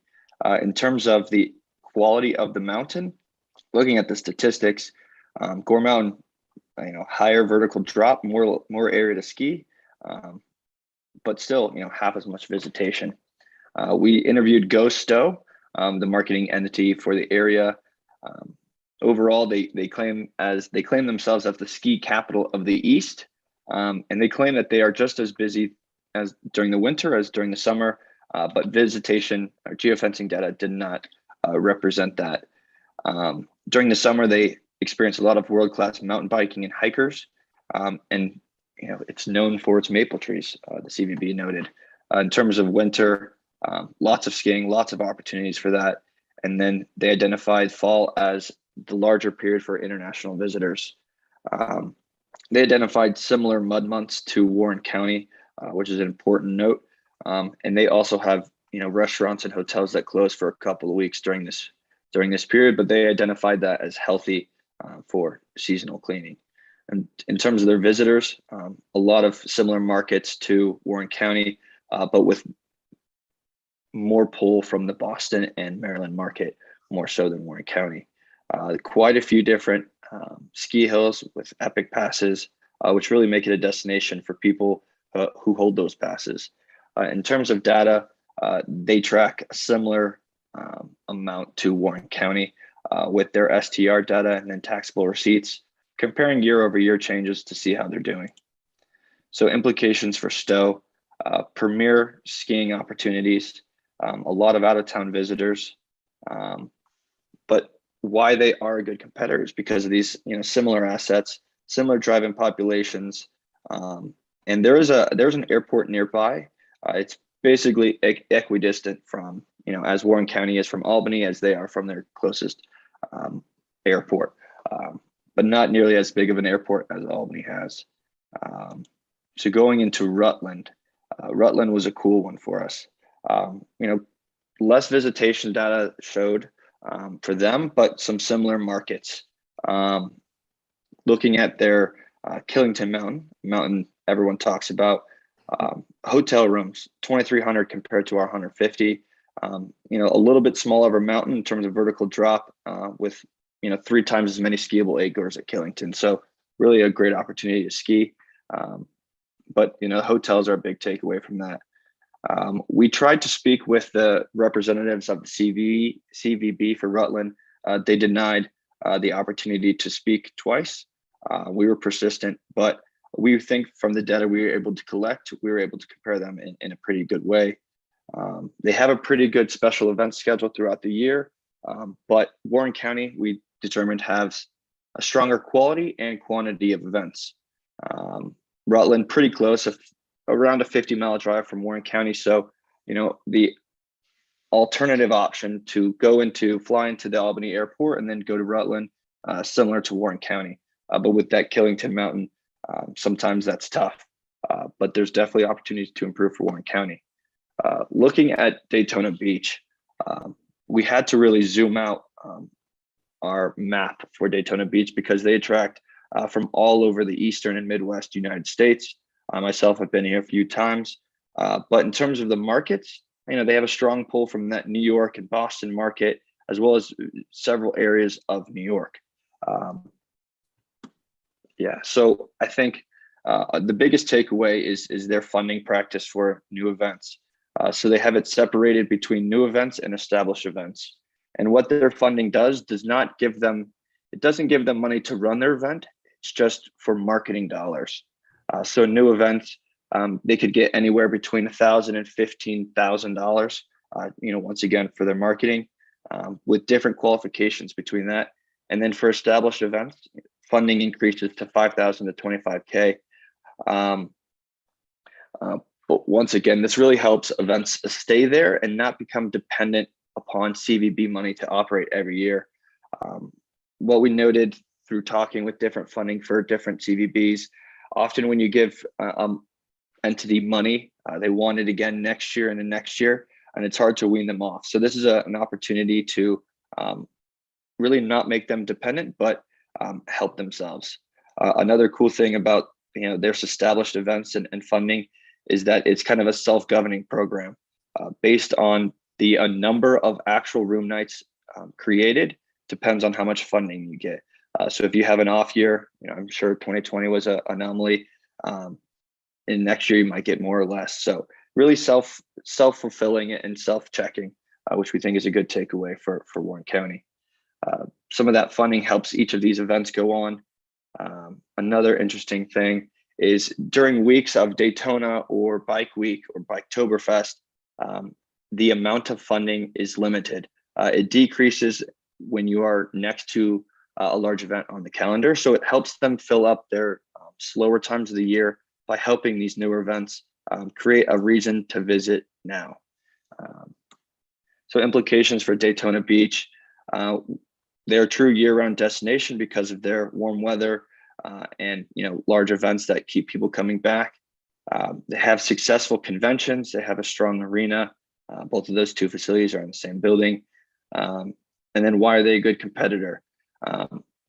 In terms of the quality of the mountain, looking at the statistics, Gore Mountain, higher vertical drop, more area to ski. But still, half as much visitation. We interviewed Go Stowe, the marketing entity for the area. Overall, they claim themselves as the ski capital of the East, and they claim that they are just as busy as during the winter as during the summer. But visitation or geofencing data did not represent that. During the summer, they experience a lot of world-class mountain biking and hikers, and it's known for its maple trees, the CVB noted. In terms of winter, Lots of skiing, lots of opportunities for that. And then they identified fall as the larger period for international visitors. They identified similar mud months to Warren County, which is an important note. And they also have, restaurants and hotels that close for a couple of weeks during this period, but they identified that as healthy for seasonal cleaning. And in terms of their visitors, a lot of similar markets to Warren County, but with more pull from the Boston and Maryland market, more so than Warren County. Quite a few different ski hills with epic passes, which really make it a destination for people who hold those passes. In terms of data, they track a similar amount to Warren County with their STR data and then taxable receipts, comparing year over year changes to see how they're doing. So implications for Stowe, premier skiing opportunities, a lot of out-of-town visitors, but why they are a good competitor is because of these, similar assets, similar drive-in populations, and there's an airport nearby. It's basically equidistant from, as Warren County is from Albany, as they are from their closest airport, but not nearly as big of an airport as Albany has. So going into Rutland, Rutland was a cool one for us. Less visitation data showed for them, but some similar markets. Looking at their Killington Mountain everyone talks about, hotel rooms, 2,300 compared to our 150. A little bit smaller of a mountain in terms of vertical drop, with 3 times as many skiable acres at Killington. So really a great opportunity to ski. But hotels are a big takeaway from that. We tried to speak with the representatives of the CVB for Rutland. They denied the opportunity to speak twice. We were persistent, but we think from the data we were able to collect, we were able to compare them in a pretty good way. They have a pretty good special events schedule throughout the year, but Warren County, we determined, has a stronger quality and quantity of events. Rutland, pretty close, around a 50-mile drive from Warren County. So, the alternative option to fly into the Albany airport and then go to Rutland, similar to Warren County. But with that Killington Mountain, sometimes that's tough. But there's definitely opportunities to improve for Warren County. Looking at Daytona Beach, we had to really zoom out our map for Daytona Beach because they attract from all over the Eastern and Midwest United States. I myself have been here a few times, but in terms of the markets, they have a strong pull from that New York and Boston market, as well as several areas of New York. So I think the biggest takeaway is their funding practice for new events. So they have it separated between new events and established events. And what their funding doesn't give them money to run their event. It's just for marketing dollars. So new events, they could get anywhere between $1,000 and $15,000, once again, for their marketing, with different qualifications between that. And then for established events, funding increases to $5,000 to $25K. But once again, this really helps events stay there and not become dependent upon CVB money to operate every year. What we noted through talking with different funding for different CVBs, often when you give entity money, they want it again next year and the next year, and it's hard to wean them off. So this is an opportunity to really not make them dependent, but help themselves. Another cool thing about their established events and funding is that it's kind of a self-governing program based on the number of actual room nights created depends on how much funding you get. So if you have an off year, I'm sure 2020 was an anomaly, and next year you might get more or less. So really self-fulfilling and self-checking, which we think is a good takeaway for Warren County. Some of that funding helps each of these events go on. Another interesting thing is during weeks of Daytona or Bike Week or Biketoberfest, the amount of funding is limited. It decreases when you are next to a large event on the calendar. So it helps them fill up their slower times of the year by helping these newer events create a reason to visit now. So implications for Daytona Beach. They're a true year-round destination because of their warm weather and large events that keep people coming back. They have successful conventions. They have a strong arena. Both of those two facilities are in the same building. And then why are they a good competitor?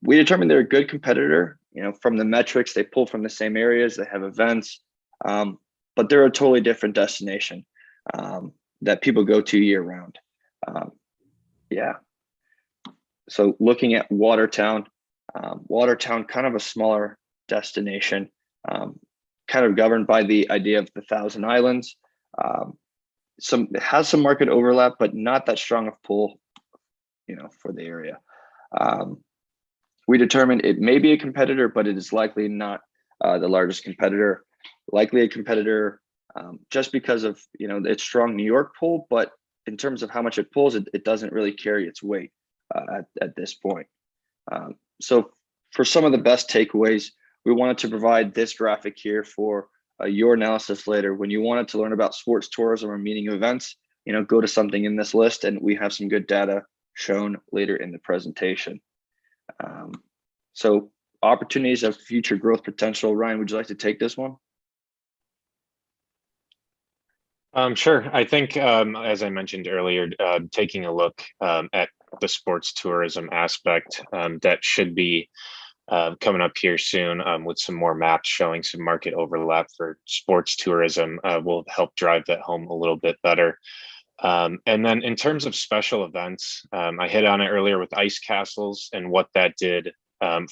We determined they're a good competitor, from the metrics. They pull from the same areas. They have events, but they're a totally different destination that people go to year round. Yeah. So looking at Watertown, kind of a smaller destination, kind of governed by the idea of the Thousand Islands. It has some market overlap, but not that strong of pull, for the area. We determined it may be a competitor, but it is likely not the largest competitor. Likely a competitor just because of its strong New York pull, but in terms of how much it pulls, it doesn't really carry its weight at this point. So for some of the best takeaways, we wanted to provide this graphic here for your analysis later. When you wanted to learn about sports tourism or meeting events, go to something in this list, and we have some good data shown later in the presentation. So opportunities of future growth potential. Ryan, would you like to take this one? Sure. I think, as I mentioned earlier, taking a look at the sports tourism aspect that should be coming up here soon with some more maps showing some market overlap for sports tourism will help drive that home a little bit better. And then in terms of special events, I hit on it earlier with ice castles and what that did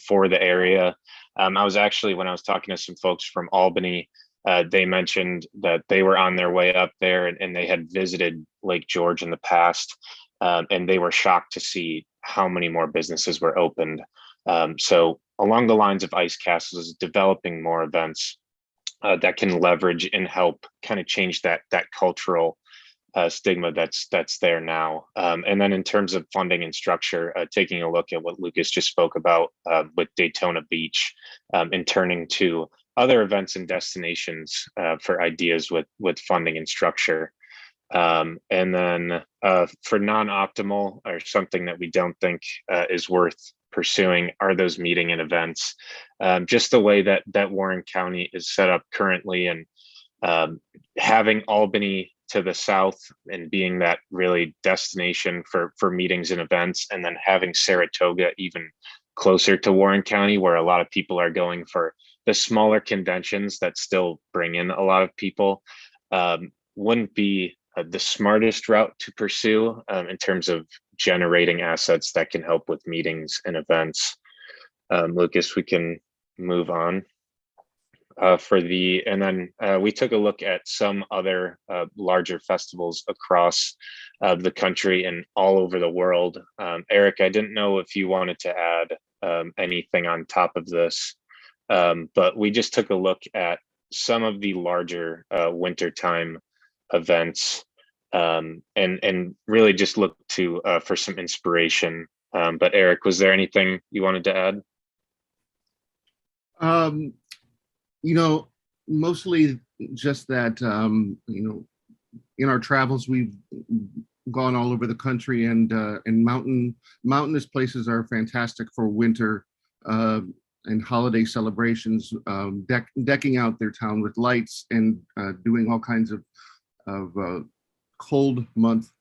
for the area. I was actually, when I was talking to some folks from Albany, they mentioned that they were on their way up there and they had visited Lake George in the past, and they were shocked to see how many more businesses were opened. So along the lines of ice castles, developing more events that can leverage and help kind of change that cultural stigma that's there now. And then in terms of funding and structure, taking a look at what Lucas just spoke about with Daytona Beach and turning to other events and destinations for ideas with funding and structure. And then for non-optimal, or something that we don't think is worth pursuing, are those meeting and events. Just the way that Warren County is set up currently, and having Albany to the south and being that really destination for meetings and events, and then having Saratoga even closer to Warren County, where a lot of people are going for the smaller conventions that still bring in a lot of people, wouldn't be the smartest route to pursue in terms of generating assets that can help with meetings and events. Lucas, we can move on. And then we took a look at some other larger festivals across the country and all over the world. Eric, I didn't know if you wanted to add anything on top of this, but we just took a look at some of the larger wintertime events and really just looked to for some inspiration. But Eric, was there anything you wanted to add? Mostly just that, in our travels, we've gone all over the country, and mountainous places are fantastic for winter and holiday celebrations, decking out their town with lights and doing all kinds of cold month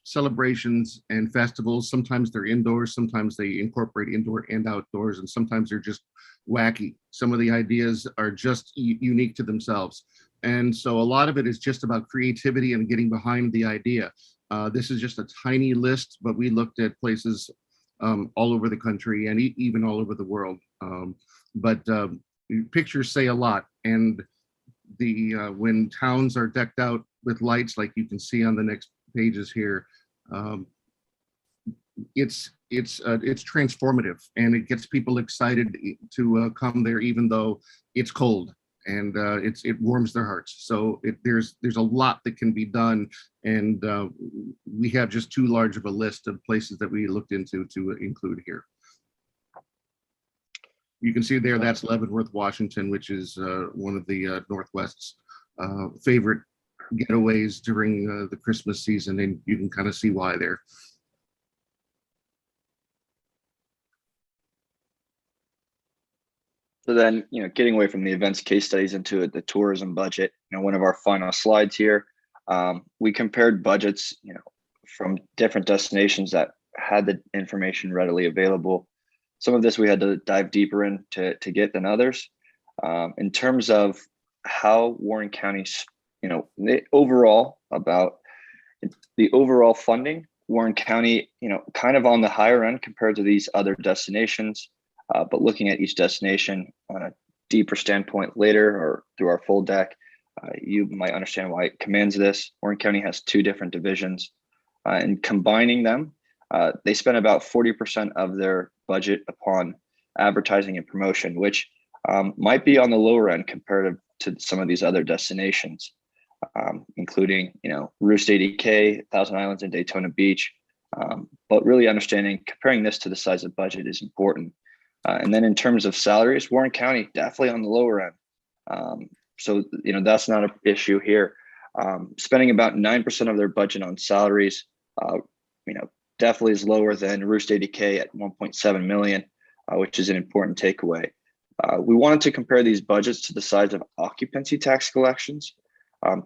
celebrations and festivals. Sometimes they're indoors, sometimes they incorporate indoor and outdoors, and sometimes they're just wacky. Some of the ideas are just unique to themselves. And so a lot of it is just about creativity and getting behind the idea. This is just a tiny list, but we looked at places all over the country and even all over the world. But pictures say a lot. And when towns are decked out with lights, like you can see on the next pages here, it's transformative, and it gets people excited to come there, even though it's cold, and it warms their hearts. So there's a lot that can be done, and we have just too large of a list of places that we looked into to include here. You can see there, that's Leavenworth, Washington, which is one of the Northwest's favorite getaways during the Christmas season, and you can kind of see why there. So then, getting away from the events case studies into the tourism budget, one of our final slides here, we compared budgets, from different destinations that had the information readily available. Some of this we had to dive deeper in to get than others. In terms of how Warren County's, the overall funding, Warren County, kind of on the higher end compared to these other destinations. But looking at each destination on a deeper standpoint later or through our full deck, you might understand why it commands this. Warren County has two different divisions, and combining them, they spend about 40% of their budget upon advertising and promotion, which might be on the lower end compared to some of these other destinations, including, Roost 80K, Thousand Islands, and Daytona Beach. But really comparing this to the size of budget is important. And then in terms of salaries, Warren County definitely on the lower end. So, that's not an issue here. Spending about 9% of their budget on salaries, definitely is lower than Roost 80K at 1.7 million, which is an important takeaway. We wanted to compare these budgets to the size of occupancy tax collections.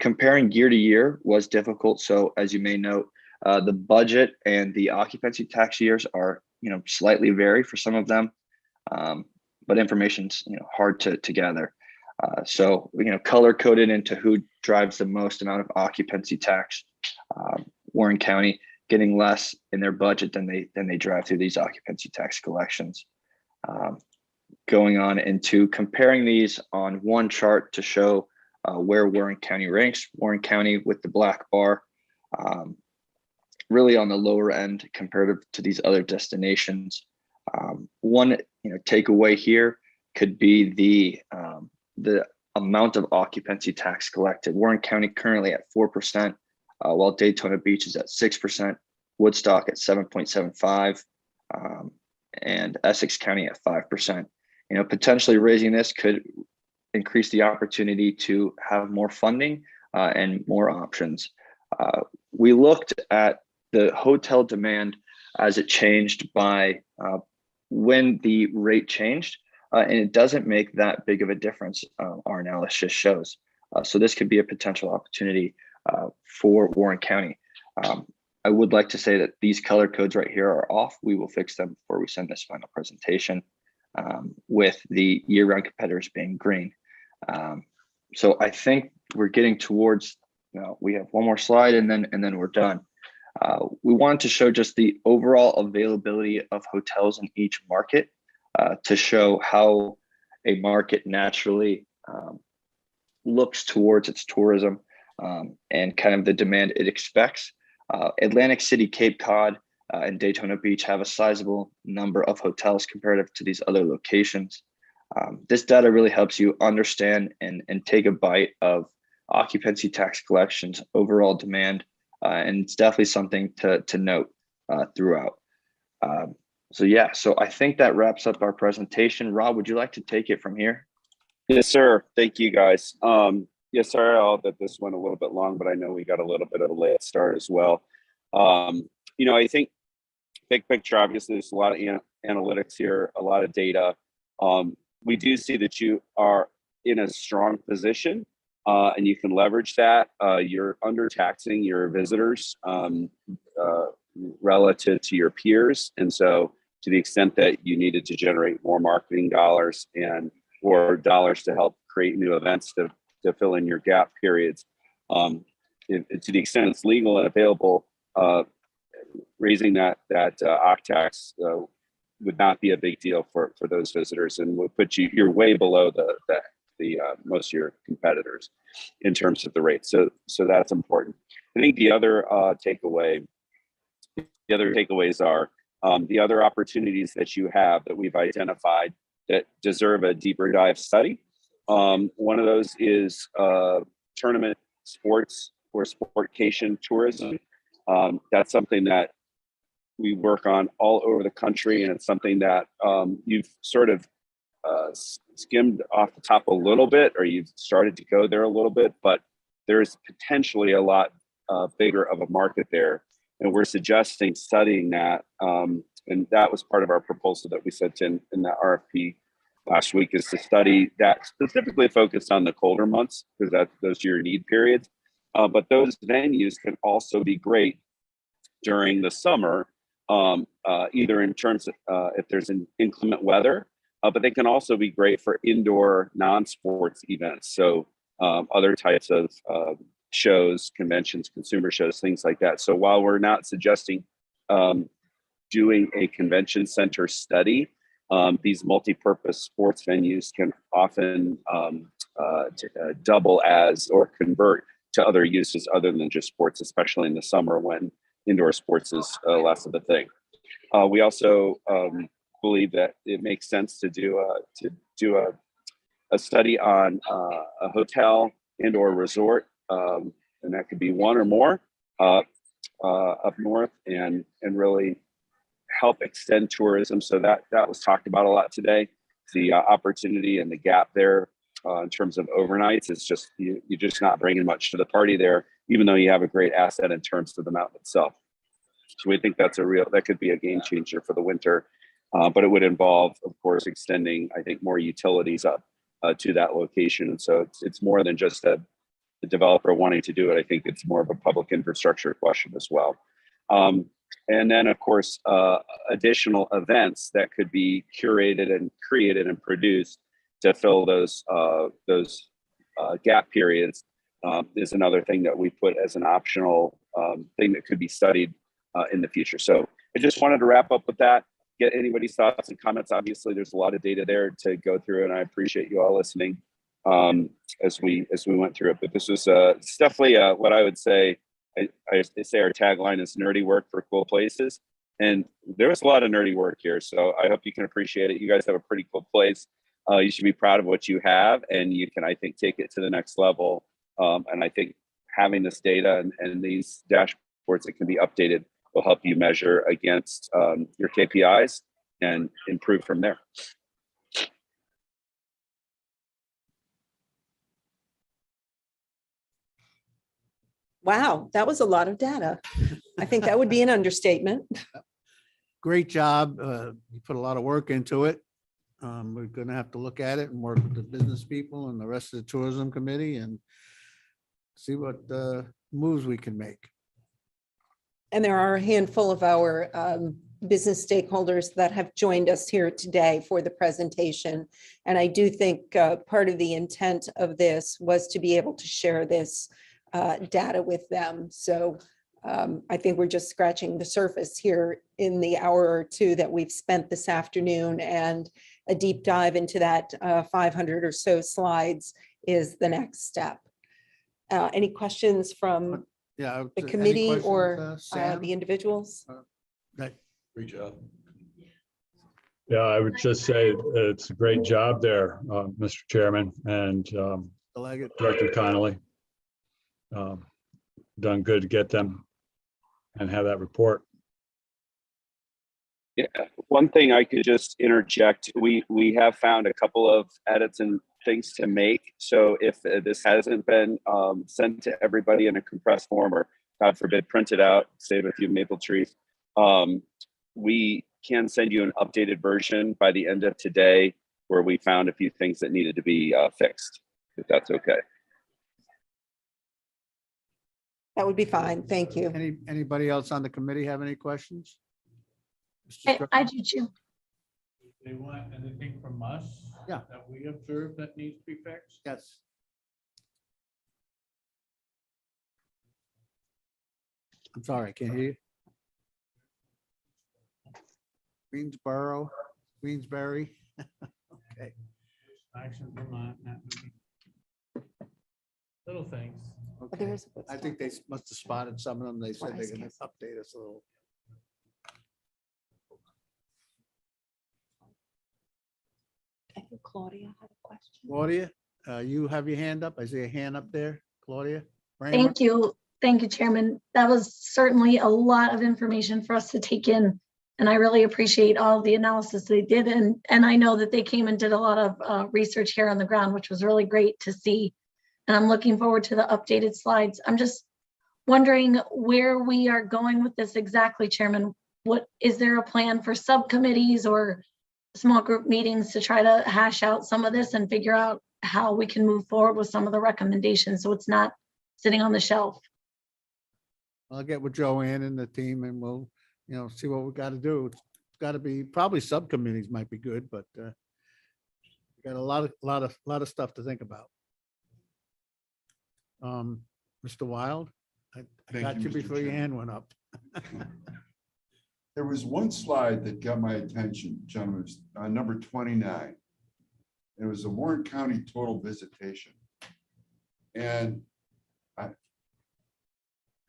Comparing year to year was difficult. So as you may note, the budget and the occupancy tax years are, slightly vary for some of them. But information's hard to gather. So color coded into who drives the most amount of occupancy tax. Warren County getting less in their budget than they drive through these occupancy tax collections. Going on into comparing these on one chart to show where Warren County ranks. Warren County with the black bar, really on the lower end comparative to these other destinations. One takeaway here could be the amount of occupancy tax collected. Warren County currently at 4%, while Daytona Beach is at 6%, Woodstock at 7.75, and Essex County at 5%. Potentially raising this could increase the opportunity to have more funding and more options. We looked at the hotel demand as it changed by when the rate changed, and it doesn't make that big of a difference, our analysis shows. So this could be a potential opportunity for Warren County. I would like to say that these color codes right here are off. We will fix them before we send this final presentation, with the year-round competitors being green. So I think we're getting towards, we have one more slide and then we're done. We wanted to show just the overall availability of hotels in each market, to show how a market naturally looks towards its tourism, and kind of the demand it expects. Atlantic City, Cape Cod, and Daytona Beach have a sizable number of hotels comparative to these other locations. This data really helps you understand and take a bite of occupancy tax collections, overall demand, and it's definitely something to note throughout. So I think that wraps up our presentation. Rob, would you like to take it from here? Yes, sir. Thank you, guys. Yes, sorry that this went a little bit long, but I know we got a little bit of a late start as well. I think big picture, obviously, there's a lot of analytics here, a lot of data. We do see that you are in a strong position, and you can leverage that. You're undertaxing your visitors relative to your peers. And so to the extent that you needed to generate more marketing dollars or dollars to help create new events to fill in your gap periods, to the extent it's legal and available, raising that OCC tax would not be a big deal for those visitors, and would put you're way below the most of your competitors in terms of the rate. So that's important. I think the other takeaways are the other opportunities that you have that we've identified that deserve a deeper dive study. One of those is tournament sports or sportcation tourism. That's something that we work on all over the country, and it's something that you've sort of skimmed off the top a little bit, or you've started to go there a little bit, but there's potentially a lot bigger of a market there. And we're suggesting studying that. And that was part of our proposal that we sent in the RFP last week, is to study that specifically focused on the colder months, because those are your need periods. But those venues can also be great during the summer, either in terms of if there's an inclement weather, but they can also be great for indoor non-sports events. So other types of shows, conventions, consumer shows, things like that. So while we're not suggesting doing a convention center study, these multi-purpose sports venues can often double as or convert to other uses other than just sports, especially in the summer when indoor sports is less of a thing. We also believe that it makes sense to do a study on a hotel and/or resort, and that could be one or more up north, and really help extend tourism. So that was talked about a lot today. The opportunity and the gap there in terms of overnights is just you're just not bringing much to the party there, even though you have a great asset in terms of the mountain itself. So we think that could be a game changer for the winter, but it would involve, of course, extending, I think, more utilities up to that location. And so it's more than just the developer wanting to do it. I think it's more of a public infrastructure question as well. And then, of course, additional events that could be curated and created and produced to fill those gap periods is another thing that we put as an optional thing that could be studied in the future. So I just wanted to wrap up with that, get anybody's thoughts and comments. Obviously, there's a lot of data there to go through, and I appreciate you all listening as we went through it. But this was it's definitely what I would say. I say our tagline is nerdy work for cool places. And there was a lot of nerdy work here. So I hope you can appreciate it. You guys have a pretty cool place. You should be proud of what you have, and you can, I think, take it to the next level. And I think having this data and these dashboards that can be updated will help you measure against your KPIs and improve from there. Wow, that was a lot of data. I think that would be an understatement. Great job. You put a lot of work into it. We're going to have to look at it and work with the business people and the rest of the tourism committee and see what moves we can make. And there are a handful of our business stakeholders that have joined us here today for the presentation. And I do think part of the intent of this was to be able to share this data with them. So I think we're just scratching the surface here in the hour or two that we've spent this afternoon, and a deep dive into that 500 or so slides is the next step. Any questions from the committee or the individuals? Great job. Yeah, I would just say it's a great job there, Mr. Chairman and Director Connolly. Done good to get them and have that report. Yeah, one thing I could just interject, we have found a couple of edits and things to make. So if this hasn't been sent to everybody in a compressed form, or God forbid printed out, save a few maple trees, we can send you an updated version by the end of today, where we found a few things that needed to be fixed, if that's okay. That would be fine. Thank you. Anybody else on the committee have any questions? I do too. They want anything from us? Yeah. That we observe that needs to be fixed? Yes. I'm sorry, I can't hear you. Queensbury. Okay. Action Vermont, not moving. Little things. Okay. I think they must have spotted some of them. They said they're going to update us a little. I think Claudia had a question. Claudia, you have your hand up. I see a hand up there. Claudia. Thank you. Thank you, Chairman. That was certainly a lot of information for us to take in. And I really appreciate all the analysis they did. And I know that they came and did a lot of research here on the ground, which was really great to see. and I'm looking forward to the updated slides. I'm just wondering where we are going with this exactly, Chairman. What, is there a plan for subcommittees or small group meetings to try to hash out some of this and figure out how we can move forward with some of the recommendations so it's not sitting on the shelf? I'll get with Joanne and the team and we'll, see what we got to do. It's got to be, probably subcommittees might be good, but we got a lot of stuff to think about. Mr. Wild, I Thank got you, you Mr. before your Chairman. hand went up. There was one slide that got my attention, gentlemen, number 29. It was the Warren County total visitation. And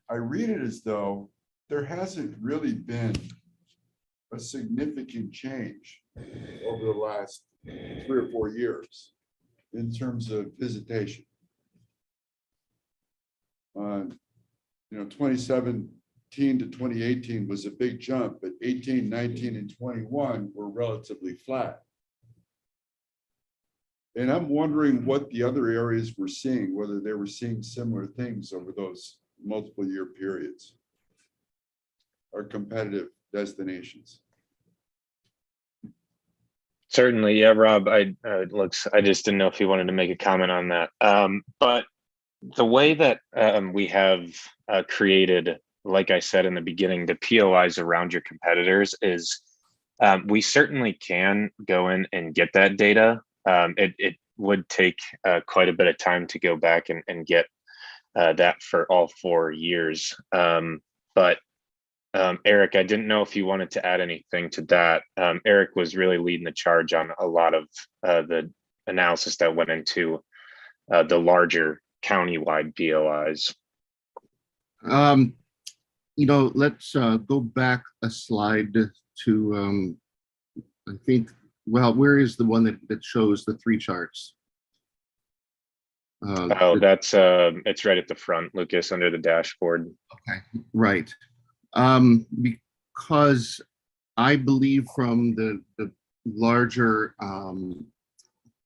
I read it as though there hasn't really been a significant change over the last 3 or 4 years in terms of visitation. 2017 to 2018 was a big jump, but 18, 19, and 21 were relatively flat. And I'm wondering what the other areas were seeing, whether they were seeing similar things over those multiple year periods or competitive destinations. Certainly, yeah, Rob. I just didn't know if you wanted to make a comment on that. But the way that we have created, like I said in the beginning, the POIs around your competitors is we certainly can go in and get that data. It would take quite a bit of time to go back and get that for all 4 years. But Eric, I didn't know if you wanted to add anything to that. Eric was really leading the charge on a lot of the analysis that went into the larger countywide BOIs. Let's go back a slide to, I think, well, where is the one that shows the 3 charts? That's it's right at the front, Lucas, under the dashboard. Okay, right. Because I believe from the larger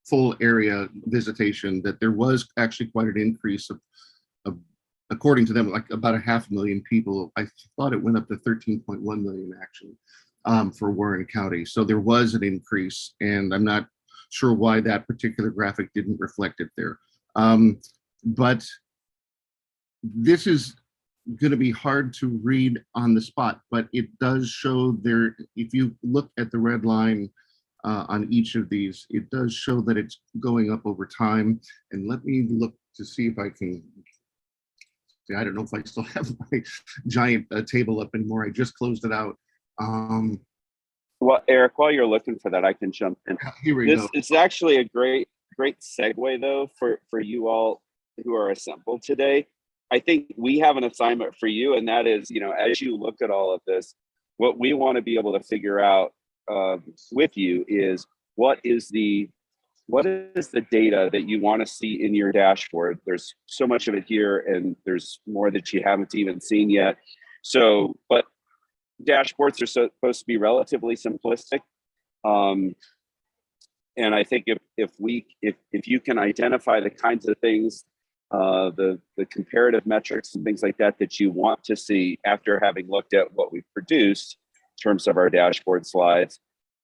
full area visitation that there was actually quite an increase of according to them, like about 500,000 people. I thought it went up to 13.1 million actually for Warren County. So there was an increase, and I'm not sure why that particular graphic didn't reflect it there. But this is going to be hard to read on the spot, but it does show there, if you look at the red line on each of these, it does show that it's going up over time. And let me look to see if I can, I don't know if I still have my giant table up anymore. I just closed it out. Well, Eric, while you're looking for that, I can jump in. Here we go. It's actually a great segue though for you all who are assembled today. I think we have an assignment for you, and that is, as you look at all of this, what we want to be able to figure out with you is what is the data that you want to see in your dashboard. There's so much of it here, and there's more that you haven't even seen yet. So, but dashboards are supposed to be relatively simplistic. And I think if you can identify the kinds of things, the comparative metrics and things like that you want to see after having looked at what we've produced in terms of our dashboard slides,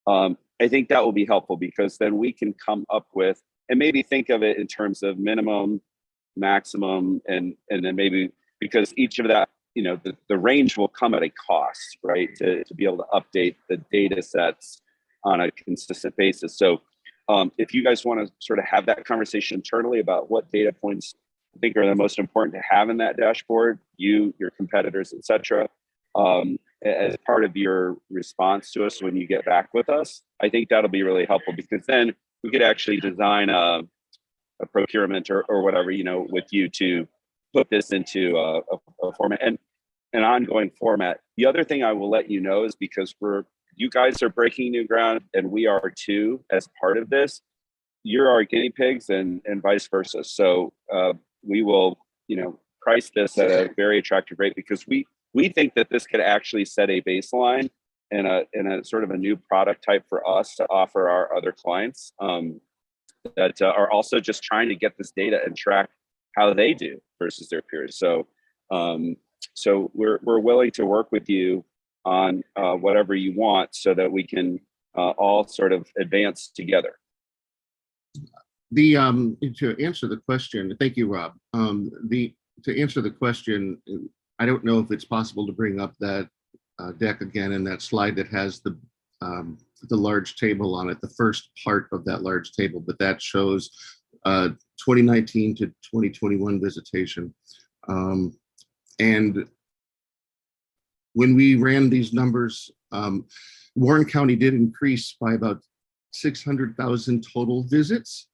I think that will be helpful, because then we can come up with, and maybe think of it in terms of minimum, maximum, and then maybe, because each of that, the range will come at a cost, right? To be able to update the data sets on a consistent basis. So if you guys want to sort of have that conversation internally about what data points I think are the most important to have in that dashboard, your competitors, et cetera, as part of your response to us when you get back with us, I think that'll be really helpful, because then we could actually design a procurement or whatever, with you to put this into a format and an ongoing format. The other thing I will let you know is, because you guys are breaking new ground and we are too, as part of this, you're our guinea pigs and vice versa. So we will, price this at a very attractive rate, because we think that this could actually set a baseline and a sort of a new product type for us to offer our other clients that are also just trying to get this data and track how they do versus their peers. So so we're willing to work with you on whatever you want so that we can all sort of advance together. The to answer the question, thank you, Rob. To answer the question, I don't know if it's possible to bring up that deck again and that slide that has the large table on it, the first part of that large table, but that shows 2019 to 2021 visitation. And when we ran these numbers, Warren County did increase by about 600,000 total visits,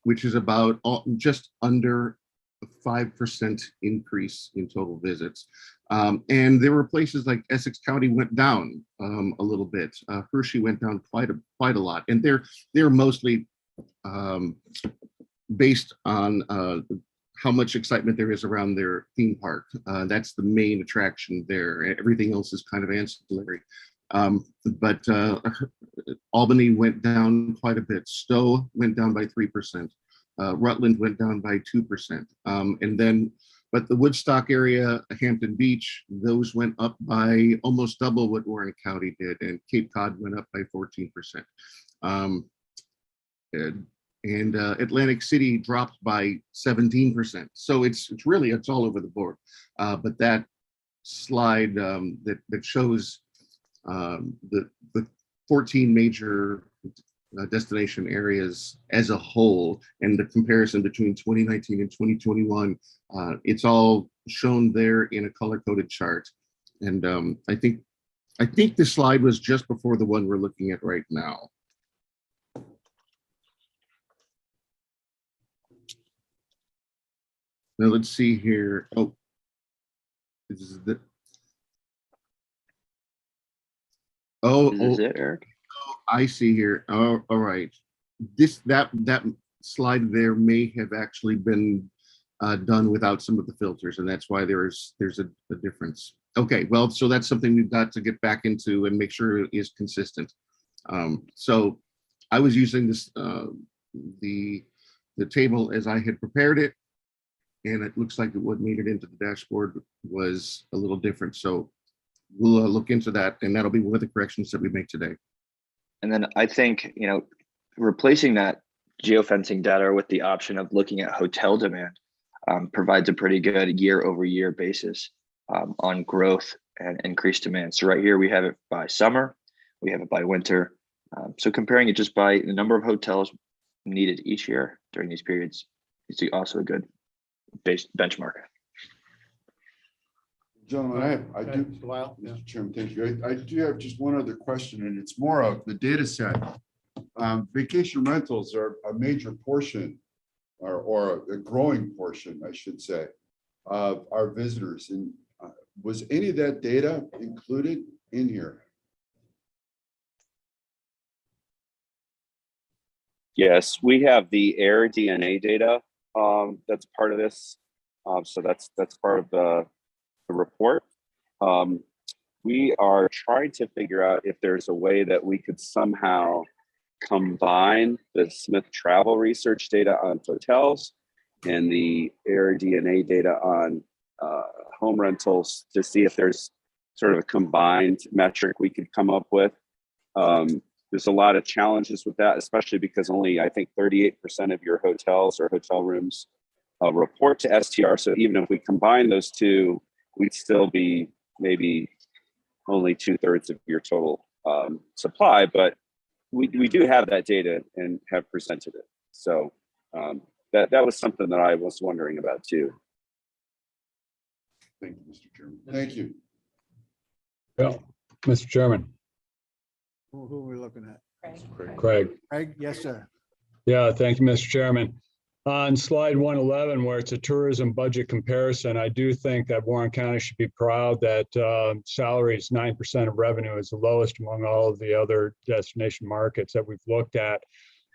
which is about just under a 5% increase in total visits. And there were places like Essex County went down a little bit. Hershey went down quite a lot, and they're mostly based on how much excitement there is around their theme park. That's the main attraction there. Everything else is kind of ancillary. But Albany went down quite a bit. Stowe went down by 3%. Rutland went down by 2%. And then, but the Woodstock area, Hampton Beach, those went up by almost double what Warren County did, and Cape Cod went up by 14%. And Atlantic City dropped by 17%. So it's all over the board. But that slide that shows the 14 major destination areas as a whole, and the comparison between 2019 and 2021, it's all shown there in a color-coded chart. And I think this slide was just before the one we're looking at right now. Now let's see here. Oh, this is the. Is it, Eric? I see here. Oh, all right. That slide there may have actually been done without some of the filters, and that's why there's a difference. Okay, well, so that's something we've got to get back into and make sure it is consistent. So I was using this the table as I had prepared it, and it looks like what made it into the dashboard was a little different. So we'll look into that, and that'll be one of the corrections that we make today. And then I think, replacing that geofencing data with the option of looking at hotel demand provides a pretty good year-over-year basis on growth and increased demand. So right here, we have it by summer, we have it by winter. So comparing it just by the number of hotels needed each year during these periods is also a good benchmark. Gentlemen, I do, Mr. Chairman, thank you. I do have just one other question, and it's more of the data set. Vacation rentals are a major portion, or a growing portion, I should say, of our visitors. And was any of that data included in here? Yes, we have the air DNA data that's part of this. So that's part of the report. We are trying to figure out if there's a way that we could somehow combine the Smith travel research data on hotels and the air DNA data on home rentals to see if there's sort of a combined metric we could come up with. There's a lot of challenges with that, especially because only, I think, 38% of your hotels or hotel rooms report to STR. So even if we combine those two, we'd still be maybe only 2/3 of your total supply, but we do have that data and have presented it. So that was something that I was wondering about too. Thank you, Mr. Chairman. Thank you. Yeah, Mr. Chairman, Who are we looking at? Craig. Craig, yes, sir. Yeah, thank you, Mr. Chairman. On slide 111, where it's a tourism budget comparison, I do think that Warren County should be proud that salaries, 9% of revenue, is the lowest among all of the other destination markets that we've looked at,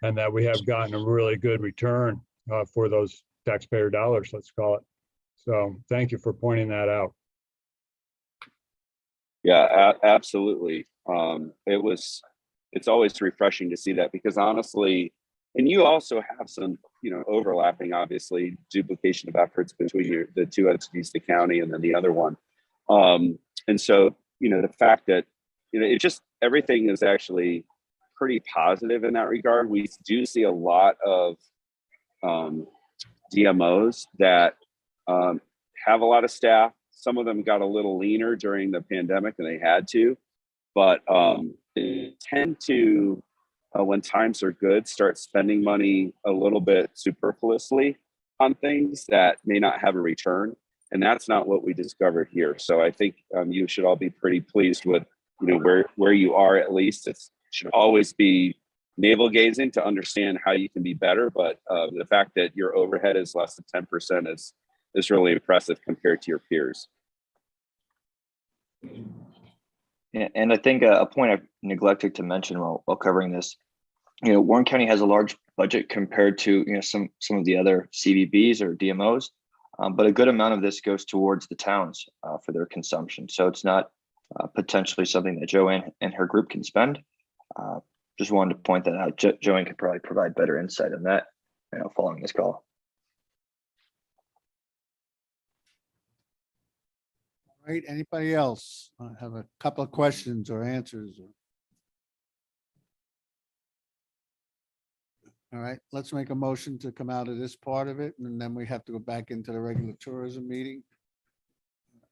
and that we have gotten a really good return for those taxpayer dollars, let's call it. So thank you for pointing that out. Yeah, absolutely. It's always refreshing to see that, because honestly, And you also have some, overlapping, obviously, duplication of efforts between the two entities, the county and then the other one. And so, the fact that, it just, everything is actually pretty positive in that regard. We do see a lot of DMOs that have a lot of staff. Some of them got a little leaner during the pandemic and they had to, but they tend to, when times are good, start spending money a little bit superfluously on things that may not have a return. And that's not what we discovered here. So I think you should all be pretty pleased with, where you are. At least it should always be navel gazing to understand how you can be better. But the fact that your overhead is less than 10% is really impressive compared to your peers. Yeah, and I think a point I've neglected to mention while covering this, Warren County has a large budget compared to some of the other CVBs or DMOs, but a good amount of this goes towards the towns for their consumption. So it's not potentially something that Joanne and her group can spend. Just wanted to point that out. Joanne could probably provide better insight on that, following this call. All right, anybody else have a couple of questions or answers? All right, let's make a motion to come out of this part of it, and then we have to go back into the regular tourism meeting.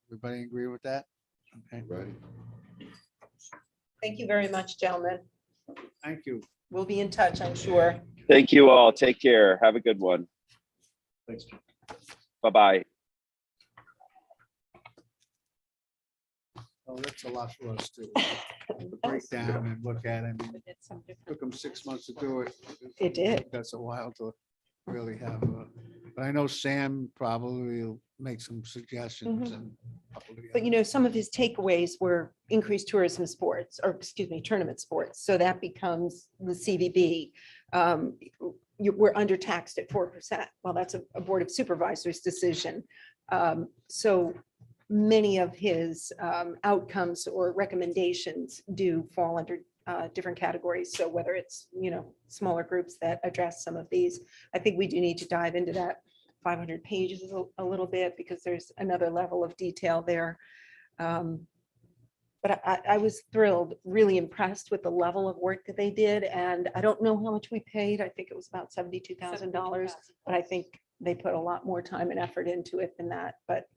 Everybody agree with that? Okay, Right. Thank you very much, gentlemen. thank you. We'll be in touch, I'm sure. Thank you all. Take care. Have a good one. Thanks. Oh, Bye-bye. that's a lot for us to break down and look at. I mean, it took them 6 months to do it. It did. That's a while to really have, but I know Sam probably will make some suggestions and. a couple of the But others. some of his takeaways were increased tourism sports, or excuse me, tournament sports. So that becomes the CVB. We're undertaxed at 4%. Well, that's a Board of Supervisors decision. So many of his outcomes or recommendations do fall under different categories. So whether it's, smaller groups that address some of these, I think we do need to dive into that 500 pages a little bit, because there's another level of detail there. But I was thrilled, really impressed with the level of work that they did. And I don't know how much we paid. I think it was about $72,000, but I think they put a lot more time and effort into it than that. But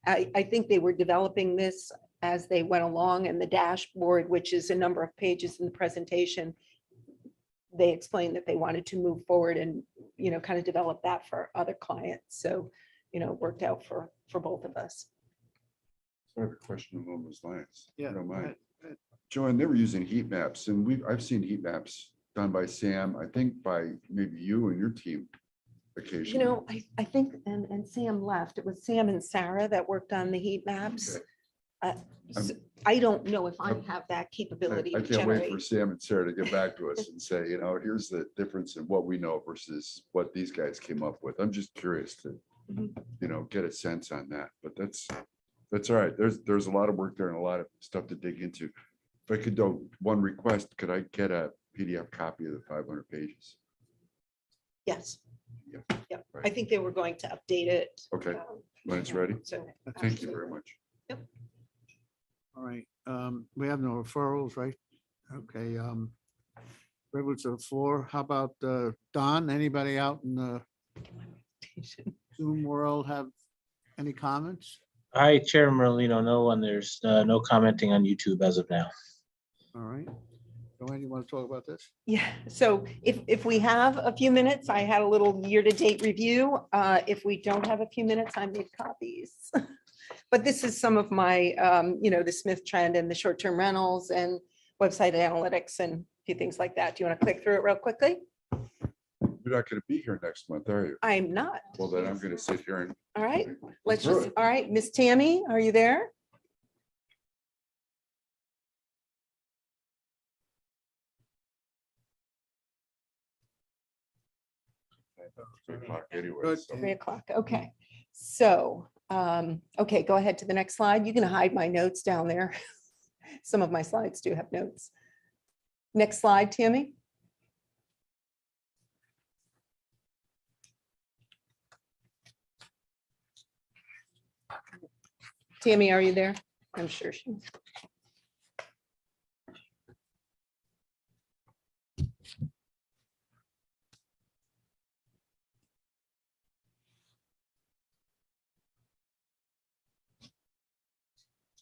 I think they were developing this as they went along, and the dashboard, which is a number of pages in the presentation, they explained that they wanted to move forward and, kind of develop that for other clients. So, it worked out for both of us. So I have a question along those lines. Yeah, If you don't go mind. ahead, go ahead. Joanne, they were using heat maps, and I've seen heat maps done by Sam, I think by maybe you and your team occasionally. I think, and Sam left, it was Sam and Sarah that worked on the heat maps. Okay. I don't know if I have that capability I to can't wait for generate. Sam and Sarah to get back to us and say, here's the difference in what we know versus what these guys came up with. I'm just curious to, Mhm. get a sense on that, but that's all right. There's a lot of work there and a lot of stuff to dig into. If I could do one request, could I get a PDF copy of the 500 pages? Yes. Yeah. Yep. I Right. think they were going to update it. Okay, when it's ready. So. Thank you very much. All right, we have no referrals, right? Okay, privilege of the floor. How about Don? Anybody out in the Zoom world have any comments? Hi, Chair Merlino. No one. There's no commenting on YouTube as of now. All right. Joanne, you want to talk about this? Yeah, so if we have a few minutes, I had a little year-to-date review. If we don't have a few minutes, I made copies. But this is some of my, the Smith trend and the short-term rentals and website analytics and a few things like that. Do you want to click through it real quickly? You're not going to be here next month, are you? I'm not. Well, then I'm going to sit here and. All right, let's through just, it. all right, Miss Tammy, are you there? Anyway, Good. so 3:00, okay. So, okay, go ahead to the next slide. You can hide my notes down there. Some of my slides do have notes. Next slide, Tammy. Tammy, are you there? I'm sure she.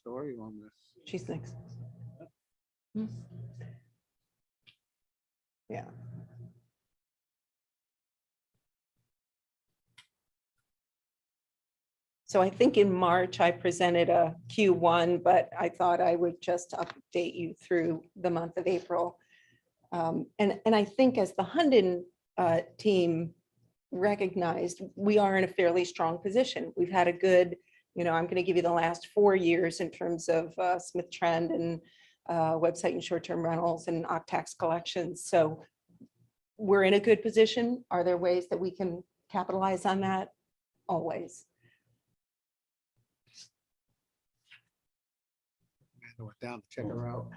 Story on this. She's next. Yeah. So I think in March, I presented a Q1, but I thought I would just update you through the month of April. And I think as the Hunden team recognized, we are in a fairly strong position. We've had a good, I'm going to give you the last 4 years in terms of Smith Trend and website and short-term rentals and tax collections. So we're in a good position. Are there ways that we can capitalize on that? Always. I went down to check her out.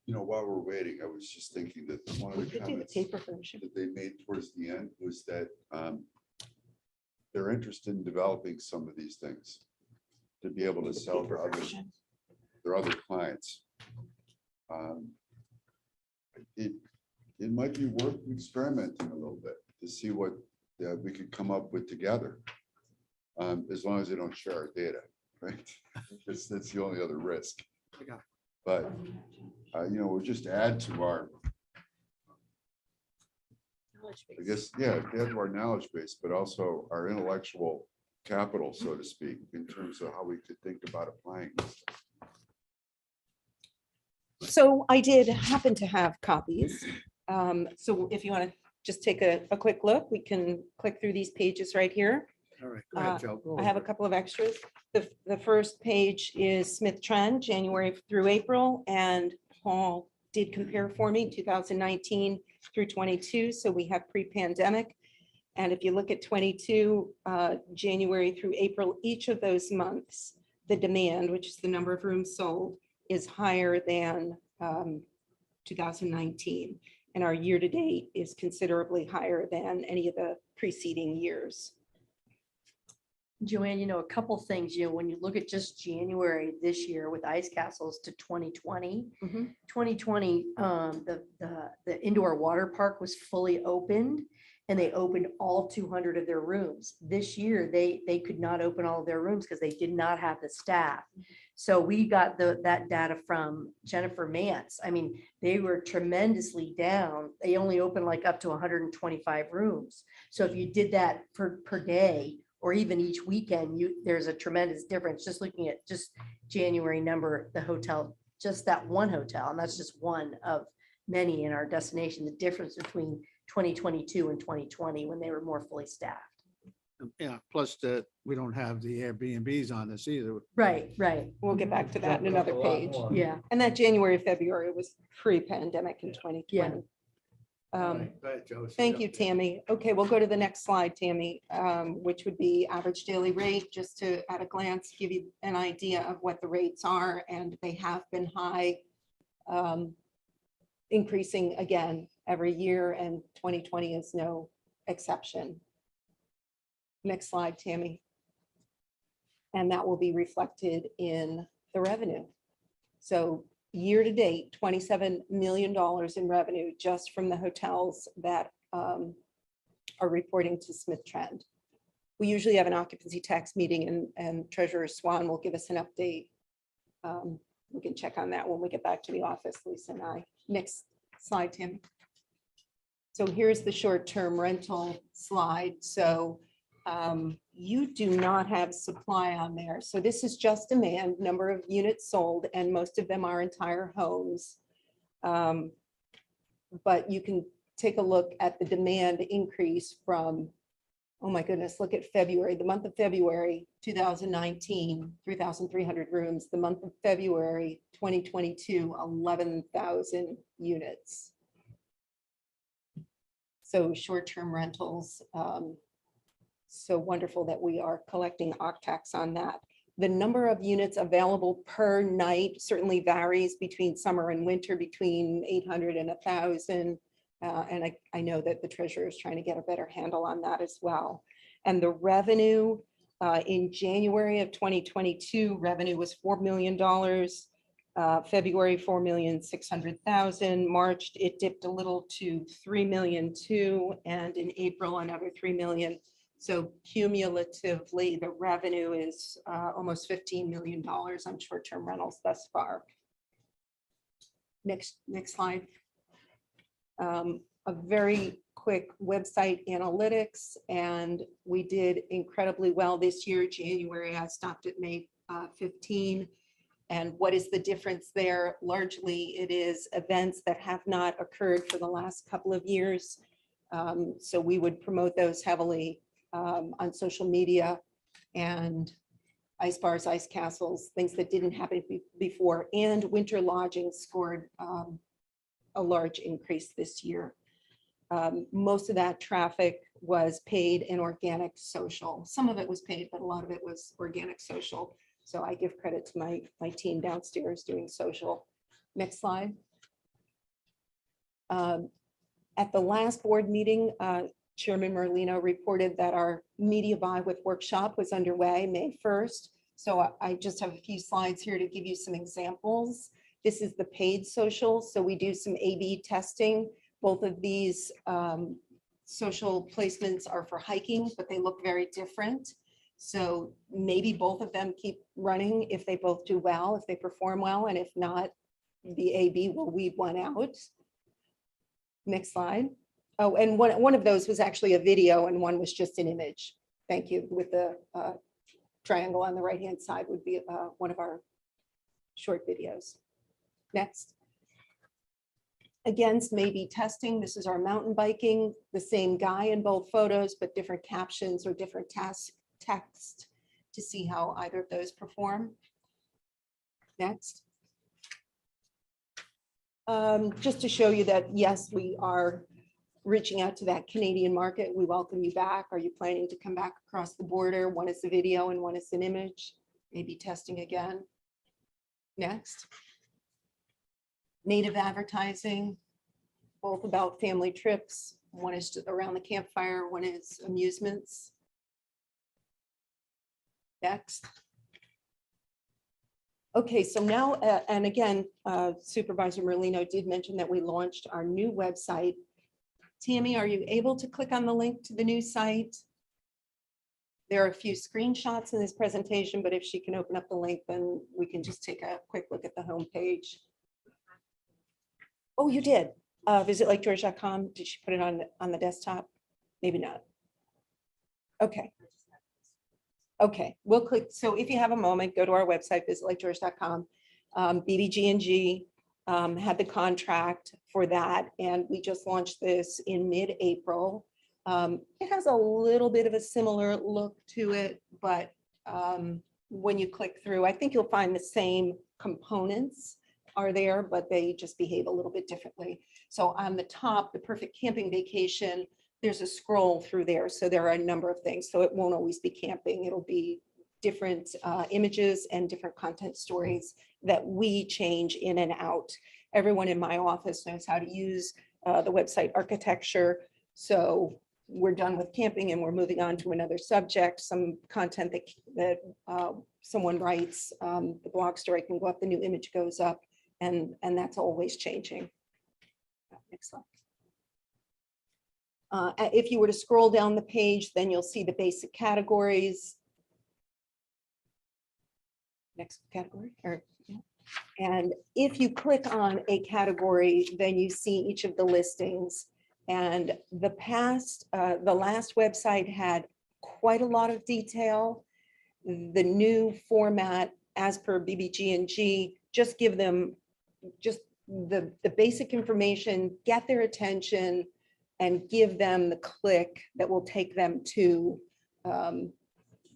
While we're waiting, I was just thinking that one of We the could do the comments paper version. that they made towards the end was that they're interested in developing some of these things to be able to sell to their other clients. It might be worth experimenting a little bit to see what we could come up with together, as long as they don't share our data, right? That's the only other risk. But we'll just add to our, I guess, add to our knowledge base, but also our intellectual capital, so to speak, in terms of how we could think about applying this. So I did happen to have copies. So if you want to just take a quick look, we can click through these pages right here. All right, go ahead, Joe. Go I have a over it. couple of extras. The first page is Smith Trend, January through April, and Paul did compare for me 2019 through 22. So we have pre-pandemic. And if you look at 22, January through April, each of those months, the demand, which is the number of rooms sold, is higher than 2019. And our year-to-date is considerably higher than any of the preceding years. Joanne, a couple things, when you look at just January this year with ice castles to 2020, 2020, the indoor water park was fully opened and they opened all 200 of their rooms. This year, they could not open all of their rooms because they did not have the staff. So we got that data from Jennifer Mance. I mean, they were tremendously down. They only opened like up to 125 rooms. So if you did that per day, or even each weekend, there's a tremendous difference. Just looking at just January number, the hotel, just that one hotel, and that's just one of many in our destination, the difference between 2022 and 2020 when they were more fully staffed. Yeah, plus we don't have the Airbnbs on this either. Right. We'll get back to that in another page. Yeah. And that January, February was pre-pandemic in 2020. Yeah. Go ahead, Joe. Thank you, Tammy. Okay, we'll go to the next slide, Tammy, which would be average daily rate, just to at a glance give you an idea of what the rates are, and they have been high, increasing again every year, and 2020 is no exception. Next slide, Tammy. And that will be reflected in the revenue. So year to date, $27 million in revenue just from the hotels that are reporting to Smith Trend. We usually have an occupancy tax meeting, and Treasurer Swan will give us an update. We can check on that when we get back to the office, Lisa and I. Next slide, Tim. So here's the short-term rental slide. So you do not have supply on there. So this is just demand, number of units sold, and most of them are entire homes. But you can take a look at the demand increase from, oh my goodness, look at February, the month of February 2019, 3,300 rooms. The month of February 2022, 11,000 units. So short-term rentals, so wonderful that we are collecting OCTAX on that. The number of units available per night certainly varies between summer and winter, between 800 and 1,000. And I know that the treasurer is trying to get a better handle on that as well. And the revenue In January of 2022, revenue was $4 million. February, 4,600,000. March, it dipped a little to 3 million too, and in April, another 3 million. So cumulatively, the revenue is almost $15 million on short-term rentals thus far. Next slide. A very quick website analytics, and we did incredibly well this year. January, I stopped at May 15. And what is the difference there? Largely, it is events that have not occurred for the last couple of years. So we would promote those heavily on social media, and ice bars, ice castles, things that didn't happen before. And winter lodging scored a large increase this year. Most of that traffic was paid and organic social. Some of it was paid, but a lot of it was organic social. So I give credit to my team downstairs doing social. Next slide. At the last board meeting, Chairman Merlino reported that our media buy with workshop was underway May 1st. So I just have a few slides here to give you some examples. This is the paid social. So we do some A/B testing. Both of these social placements are for hiking, but they look very different. So maybe both of them keep running if they both do well, if they perform well, and if not, the A/B will weed one out. Next slide. Oh, and one of those was actually a video and one was just an image. Thank you. With the triangle on the right-hand side would be one of our short videos. Next. Against maybe testing, this is our mountain biking, the same guy in both photos, but different captions or different text to see how either of those perform. Next. Just to show you that, yes, we are reaching out to that Canadian market. We welcome you back. Are you planning to come back across the border? One is the video and one is an image, maybe testing again. Next. Native advertising, both about family trips. One is around the campfire, one is amusements. Next. Okay, so now, and again, Supervisor Merlino did mention that we launched our new website. Tammy, are you able to click on the link to the new site? There are a few screenshots in this presentation, but if she can open up the link, then we can just take a quick look at the homepage. Oh, you did. Visitlakegeorge.com. Did she put it on the desktop? Maybe not. Okay. Okay, we'll click. So if you have a moment, go to our website, visitlakegeorge.com. BBG&G had the contract for that, and we just launched this in mid-April. It has a little bit of a similar look to it, but when you click through, I think you'll find the same components are there, but they just behave a little bit differently. So on the top, the perfect camping vacation, there's a scroll through there. So there are a number of things. So it won't always be camping. It'll be different images and different content stories that we change in and out. Everyone in my office knows how to use the website architecture. So we're done with camping and we're moving on to another subject. Some content that someone writes, the blog story can go up, the new image goes up, and that's always changing. Next slide. If you were to scroll down the page, then you'll see the basic categories. Next category. And if you click on a category, then you see each of the listings. And the last website had quite a lot of detail. The new format, as per BBG&G, just give them just the basic information, get their attention, and give them the click that will take them to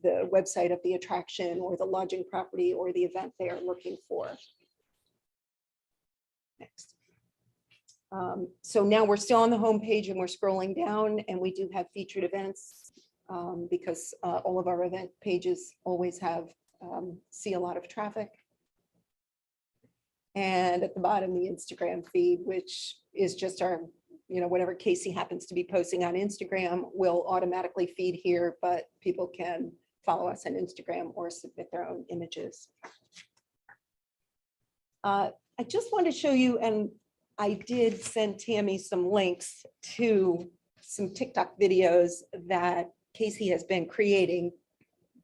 the website of the attraction or the lodging property or the event they are looking for. Next. So now we're still on the home page and we're scrolling down, and we do have featured events because all of our event pages always have see a lot of traffic. And at the bottom, the Instagram feed, which is just our, whatever Casey happens to be posting on Instagram will automatically feed here, but people can follow us on Instagram or submit their own images. I just want to show you, and I did send Tammy some links to some TikTok videos that Casey has been creating,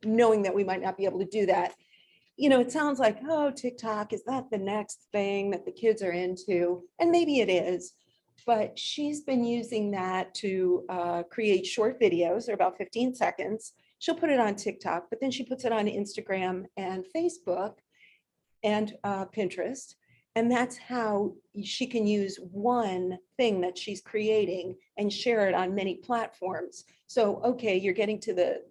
knowing that we might not be able to do that. You know, it sounds like, oh, TikTok, is that the next thing that the kids are into? And maybe it is, but she's been using that to create short videos. They're about 15 seconds. She'll put it on TikTok, but then she puts it on Instagram and Facebook and Pinterest. And that's how she can use one thing that she's creating and share it on many platforms. So, okay, you're getting to the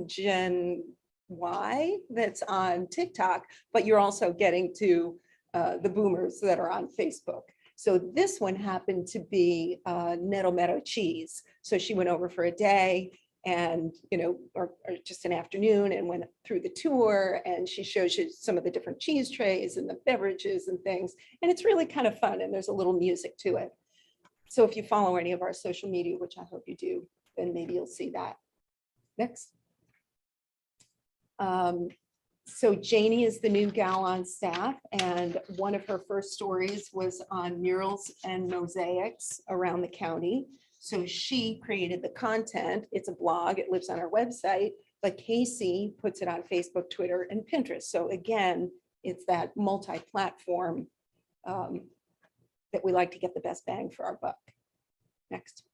Gen Y that's on TikTok, but you're also getting to the boomers that are on Facebook. So this one happened to be Nettle Meadow cheese. So she went over for a day and, you know, or just an afternoon, and went through the tour, and she shows you some of the different cheese trays and the beverages and things. And it's really kind of fun, and there's a little music to it. So if you follow any of our social media, which I hope you do, then maybe you'll see that. Next. So Janie is the new gal on staff, and one of her first stories was on murals and mosaics around the county. So she created the content. It's a blog. It lives on our website, but Casey puts it on Facebook, Twitter, and Pinterest. So again, it's that multi-platform that we like to get the best bang for our buck. Next.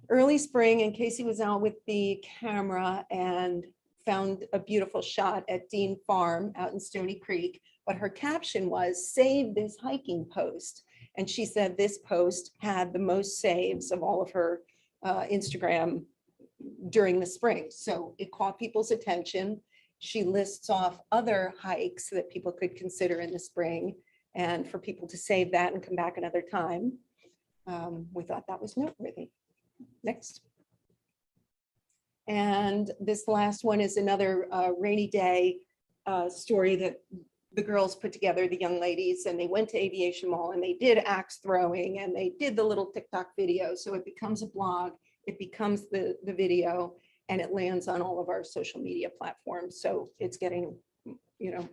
Early spring, and Casey was out with the camera and found a beautiful shot at Dean Farm out in Stony Creek. But her caption was, "Save this hiking post." And she said this post had the most saves of all of her Instagram during the spring. So it caught people's attention. She lists off other hikes that people could consider in the spring, and for people to save that and come back another time. We thought that was noteworthy. Next. And this last one is another rainy day story that the girls put together, the young ladies, and they went to Aviation Mall and they did axe throwing and they did the little TikTok video. So it becomes a blog, it becomes the video, and it lands on all of our social media platforms. So it's getting, you know,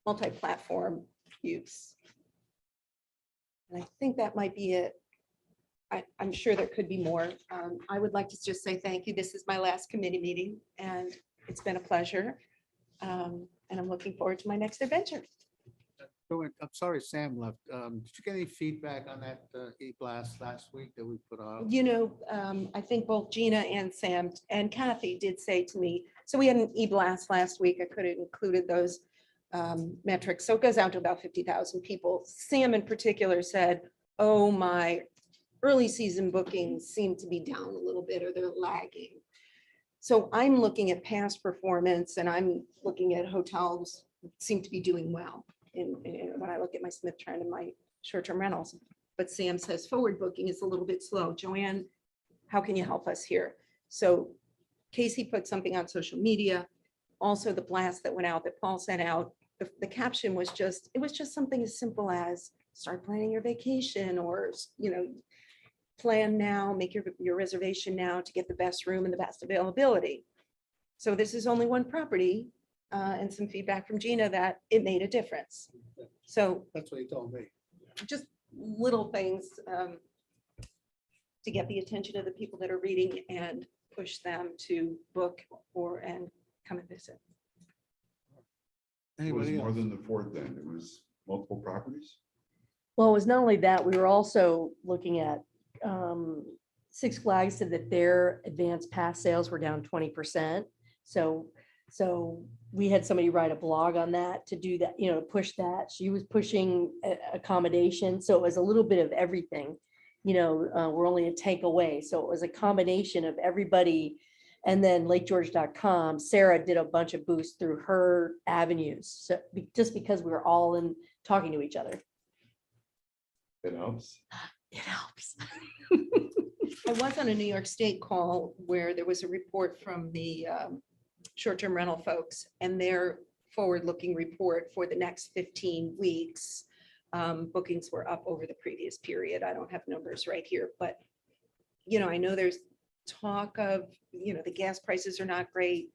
multi-platform use. And I think that might be it. I'm sure there could be more. I would like to just say thank you. This is my last committee meeting, and it's been a pleasure. And I'm looking forward to my next adventure. I'm sorry Sam left. Did you get any feedback on that e-blast last week that we put out? You know, I think both Gina and Sam and Kathy did say to me, so we had an e-blast last week. I could have included those metrics. So it goes out to about 50,000 people. Sam in particular said, oh, my early season bookings seem to be down a little bit, or they're lagging. So I'm looking at past performance, and I'm looking at hotels that seem to be doing well when I look at my Smith trend and my short-term rentals. But Sam says forward booking is a little bit slow. Joanne, how can you help us here? So Casey put something on social media. Also the blast that went out, that Paul sent out, the caption was just, it was just something as simple as start planning your vacation, or, you know, plan now, make your reservation now to get the best room and the best availability. So this is only one property, and some feedback from Gina that it made a difference. So That's what he told me. just little things to get the attention of the people that are reading and push them to book and come and visit. It was Anybody more else? than the fourth then. It was multiple properties. Well, it was not only that, we were also looking at Six Flags said that their advanced pass sales were down 20%. So we had somebody write a blog on that to do that, you know, to push that. She was pushing accommodation. So it was a little bit of everything, you know, we're only a tank away. So it was a combination of everybody. And then LakeGeorge.com, Sarah did a bunch of boosts through her avenues. So just because we were all in talking to each other. It helps. It helps. I was on a New York State call where there was a report from the short-term rental folks, and their forward-looking report for the next 15 weeks. Bookings were up over the previous period. I don't have numbers right here, but you know, I know there's talk of, the gas prices are not great.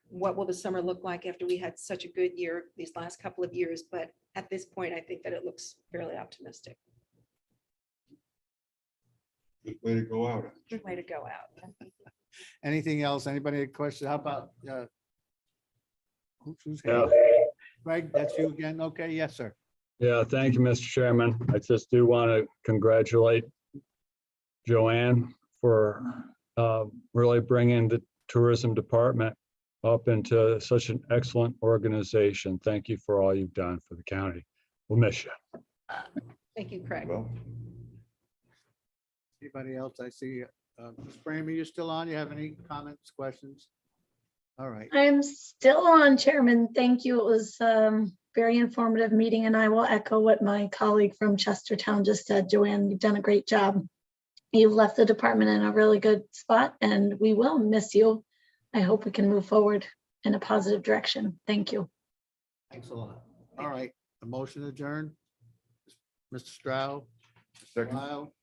What will the summer look like after we had such a good year these last couple of years? But at this point, I think that it looks fairly optimistic. Good way to go out. Good way to go out. Anything else? Anybody have a question? How about, who's Yeah. here? Greg, that's you again? Okay, yes, sir. Yeah, thank you, Mr. Chairman. I just do want to congratulate Joanne for really bringing the tourism department up into such an excellent organization. Thank you for all you've done for the county. We'll miss you. Thank you, Craig. Well, Anybody else? I see, Ms. Bramer, you still on? You have any comments, questions? All right. I'm still on, Chairman. Thank you. It was very informative meeting, and I will echo what my colleague from Chestertown just said. Joanne, you've done a great job. You've left the department in a really good spot, and we will miss you. I hope we can move forward in a positive direction. Thank you. Thanks a lot. All right, a motion adjourned. Mr. Stroud, second. Lyle,